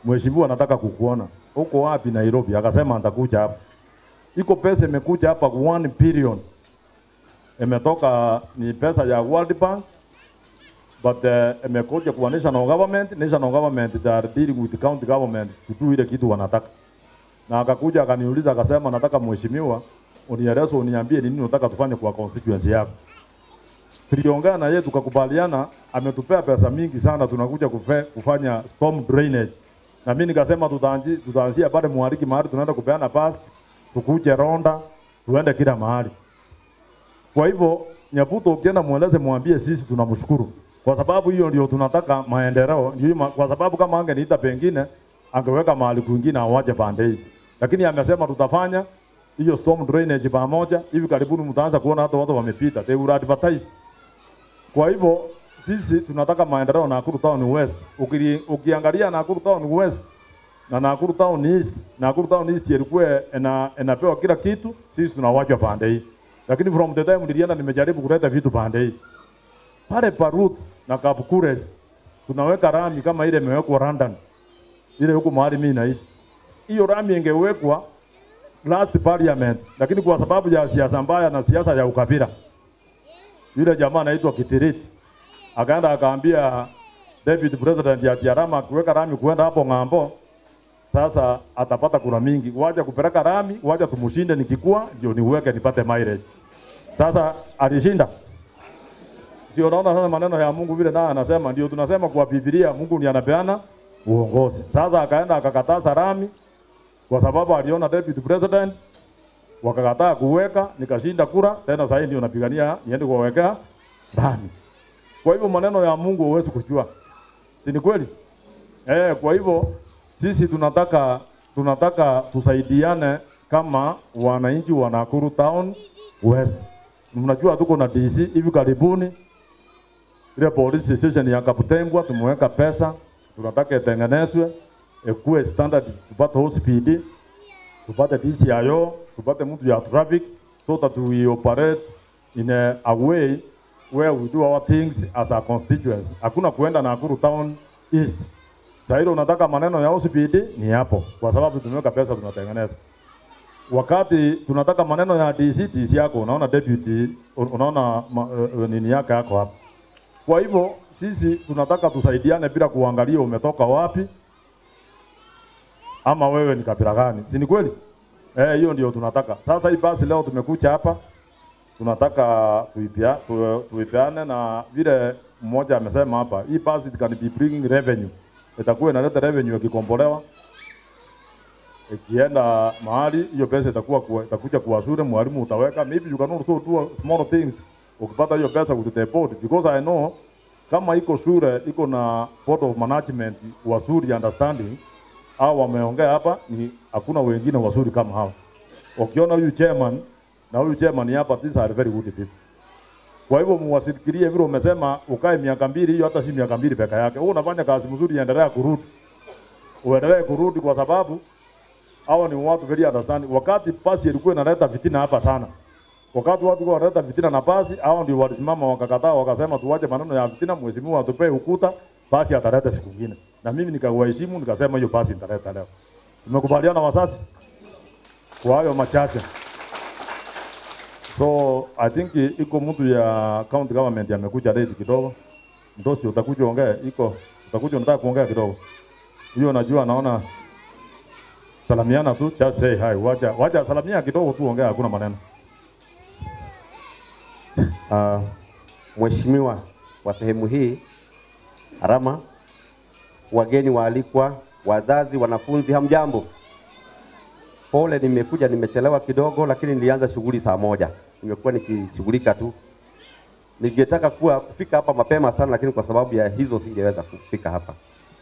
Mheshimiwa anataka kukuona. Uko wapi Nairobi? Akasema nitakuja hapa. Iko pesa imekuja hapa 1 billion. Imetoka ni pesa ya World Bank, but imekuja kwa national government. National government they are dealing with the county government to do ile kitu wanataka. Na akakuja akaniuliza akasema nataka mheshimiwa uniambie nini unataka tufanye kwa constituency yako. Tuliongea na yeye tukakubaliana, ametupea pesa mingi sana, tunakuja kufanya storm drainage. Na mimi nikasema tutaanzia pale Mwariki mahali tunaenda kupeana pass, tukuje Ronda, tuende kila mahali. Kwa hivyo Nyabuto ukienda mueleze mwambie sisi tunamshukuru. Kwa sababu hiyo ndio tunataka maendeleo. Kwa sababu kama angeniita pengine angeweka mahali kwingine awaje pande. Lakini amesema tutafanya hiyo storm drainage pamoja. Hivi karibuni mtaanza kuona hata watu wamepita. They will advertise. Kwa hivyo sisi tunataka maendeleo Nakuru Town West. Ukiangalia Nakuru Town West na Nakuru Town East, Nakuru Town East ilikuwa inapewa kila kitu, sisi tunawachwa pande hii. Lakini from the time nilienda nimejaribu kuleta vitu pande hii. Pale Parut na Kapukures tunaweka rami kama ile imewekwa London. Ile huko mahali mimi naishi. Hiyo rami ingewekwa last parliament, lakini kwa sababu ya siasa mbaya na siasa ya ukabila, yule jamaa anaitwa Kitiriti akaenda akaambia David President ya Tiarama kuweka rami kuenda hapo ng'ambo, sasa atapata kura mingi. Waje kupeleka rami, waje tumushinde nikikua ndio niweke nipate mileage. Sasa alishinda. Sio naona sasa maneno ya Mungu vile naye anasema ndio tunasema kwa Biblia Mungu ndiye anapeana uongozi. Sasa akaenda akakataza rami kwa sababu aliona David President wakakataa kuweka, nikashinda kura, tena sasa ndio napigania niende kuweka rami. Kwa hivyo maneno ya Mungu huwezi kujua. Si ni kweli? Kwa hivyo sisi tunataka tusaidiane kama wananchi wa Nakuru Town West. Mnajua tuko na DC hivi karibuni. Ile police station ya Kaputengwa tumeweka pesa, tunataka itengenezwe ikuwe standard, tupate hospitali, tupate DCIO, tupate mtu ya traffic, so that we operate in a way where we do our things as a constituency. Hakuna kuenda Nakuru Town East. Sasa unataka maneno ya hospitali ni hapo, kwa sababu tumeweka pesa tunatengeneza. Wakati tunataka maneno ya DC yako, unaona deputy, unaona nini yake yako hapa. Kwa hivyo sisi tunataka tusaidiane bila kuangalia umetoka wapi ama wewe ni kabila gani. Si ni kweli? Hiyo ndio tunataka. Sasa hii basi leo tumekuja hapa tunataka tuipeane na vile mmoja amesema hapa, hii basi can be bringing revenue. Itakuwa inaleta revenue ikikombolewa. Ikienda mahali hiyo pesa itakuja kwa shule, mwalimu utaweka, maybe you can also do small things. Ukipata hiyo pesa kutudeport, because I know kama iko shule iko na board of management wazuri understanding, au wameongea hapa ni hakuna wengine wazuri kama hao. Ukiona huyu chairman na huyu chairman hapa, these are very good people. Kwa hivyo muwasikirie vile umesema ukae miaka 2, hiyo hata si miaka 2 peke yake. Wewe unafanya kazi mzuri, endelea kurudi. Uendelee kurudi kwa sababu hao ni watu very understand. Wakati pasi ilikuwa inaleta fitina hapa sana. Wakati watu wanaleta fitina na pasi, hao ndio walisimama wakakataa, wakasema tuache maneno ya fitina, mheshimiwa atupe ukuta, pasi ataleta siku nyingine. Na mimi nikawaheshimu, nikasema hiyo pasi nitaleta leo. Tumekubaliana wazazi kwa hayo machache. So I think iko mtu ya county government amekuja late kidogo. Ndosi utakuja ongea, utakuja unataka kuongea kidogo. Hiyo najua naona salamiana tu, just say hi. Wacha salamia kidogo tu, ongea, hakuna maneno. Mheshimiwa wa sehemu hii, Arama, wageni waalikwa, wazazi, wanafunzi, hamjambo. Pole, nimekuja nimechelewa kidogo, lakini nilianza shughuli saa 1. Nimekuwa nikishughulika tu. Ningetaka kufika hapa mapema sana, lakini kwa sababu ya hizo singeweza kufika hapa.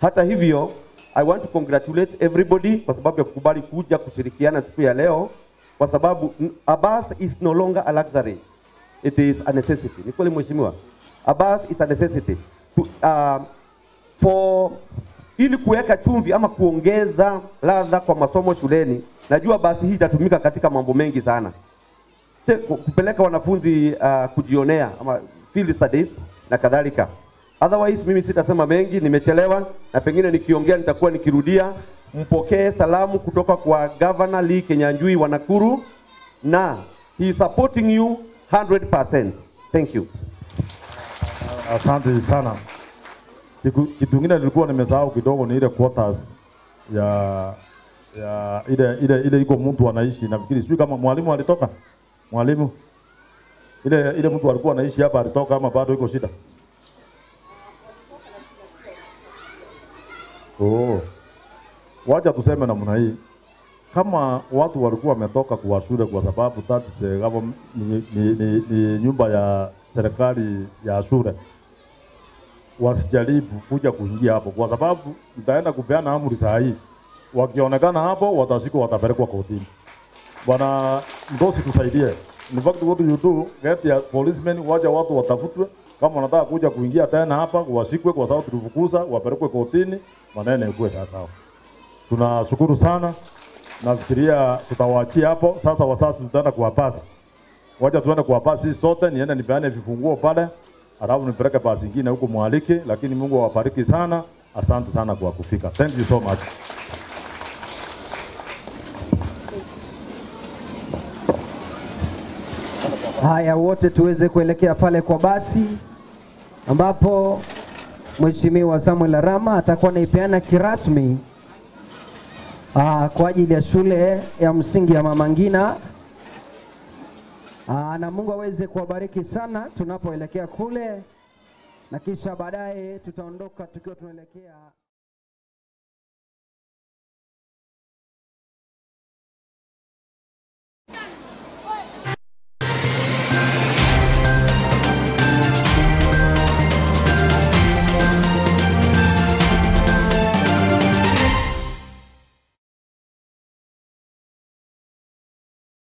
Hata hivyo, I want to congratulate everybody kwa sababu ya kukubali kuja kushirikiana siku ya leo, kwa sababu a bus is no longer a luxury. It is a necessity. Ni kweli mheshimiwa? A bus is a necessity. Ili kuweka chumvi ama kuongeza ladha kwa masomo shuleni, najua basi hii itatumika katika mambo mengi sana. Kupeleka wanafunzi kujionea ama field studies na kadhalika. Otherwise mimi sitasema mengi, nimechelewa na pengine nikiongea nitakuwa nikirudia. Mpokee salamu kutoka kwa Governor Lee Kenyanjui wa Nakuru, na he is supporting you 100%. Thank you. Asante sana. Kitu kingine nilikuwa nimesahau kidogo ni ile quarters ya ile iko mtu anaishi, nafikiri sijui kama mwalimu alitoka. Mwalimu ile mtu alikuwa anaishi hapa alitoka ama bado iko shida? Wacha tuseme namna hii. Kama watu walikuwa wametoka kwa shule kwa sababu ni nyumba ya serikali ya shule, wasijaribu kuja kuingia hapo, kwa sababu itaenda kupeana amri saa hii. Wakionekana hapo watashikwa, watapelekwa kotini. Bwana Ndosi, tusaidie. In fact, what you do, get ya policemen, waja watu watafutwe. Kama wanataka kuja kuingia tena hapa, washikwe kwa sababu tulifukuza, wapelekwe kotini, maneno ikuwe sawa. Tunashukuru sana. Nafikiria tutawaachia hapo. Sasa wazazi tutaenda kuwapasi. Wacha tuende kuwapasi sote, niende nipeane vifunguo pale. Alafu nipeleke basi nyingine huko mwalike, lakini Mungu awabariki sana. Asante sana kwa kufika. Thank you so much. Haya, wote tuweze kuelekea pale kwa basi ambapo Mheshimiwa Samuel Arama atakuwa anaipeana kirasmi kwa ajili ya shule ya msingi ya Mama Ngina. Na Mungu aweze kuwabariki sana tunapoelekea kule, na kisha baadaye tutaondoka tukiwa tunaelekea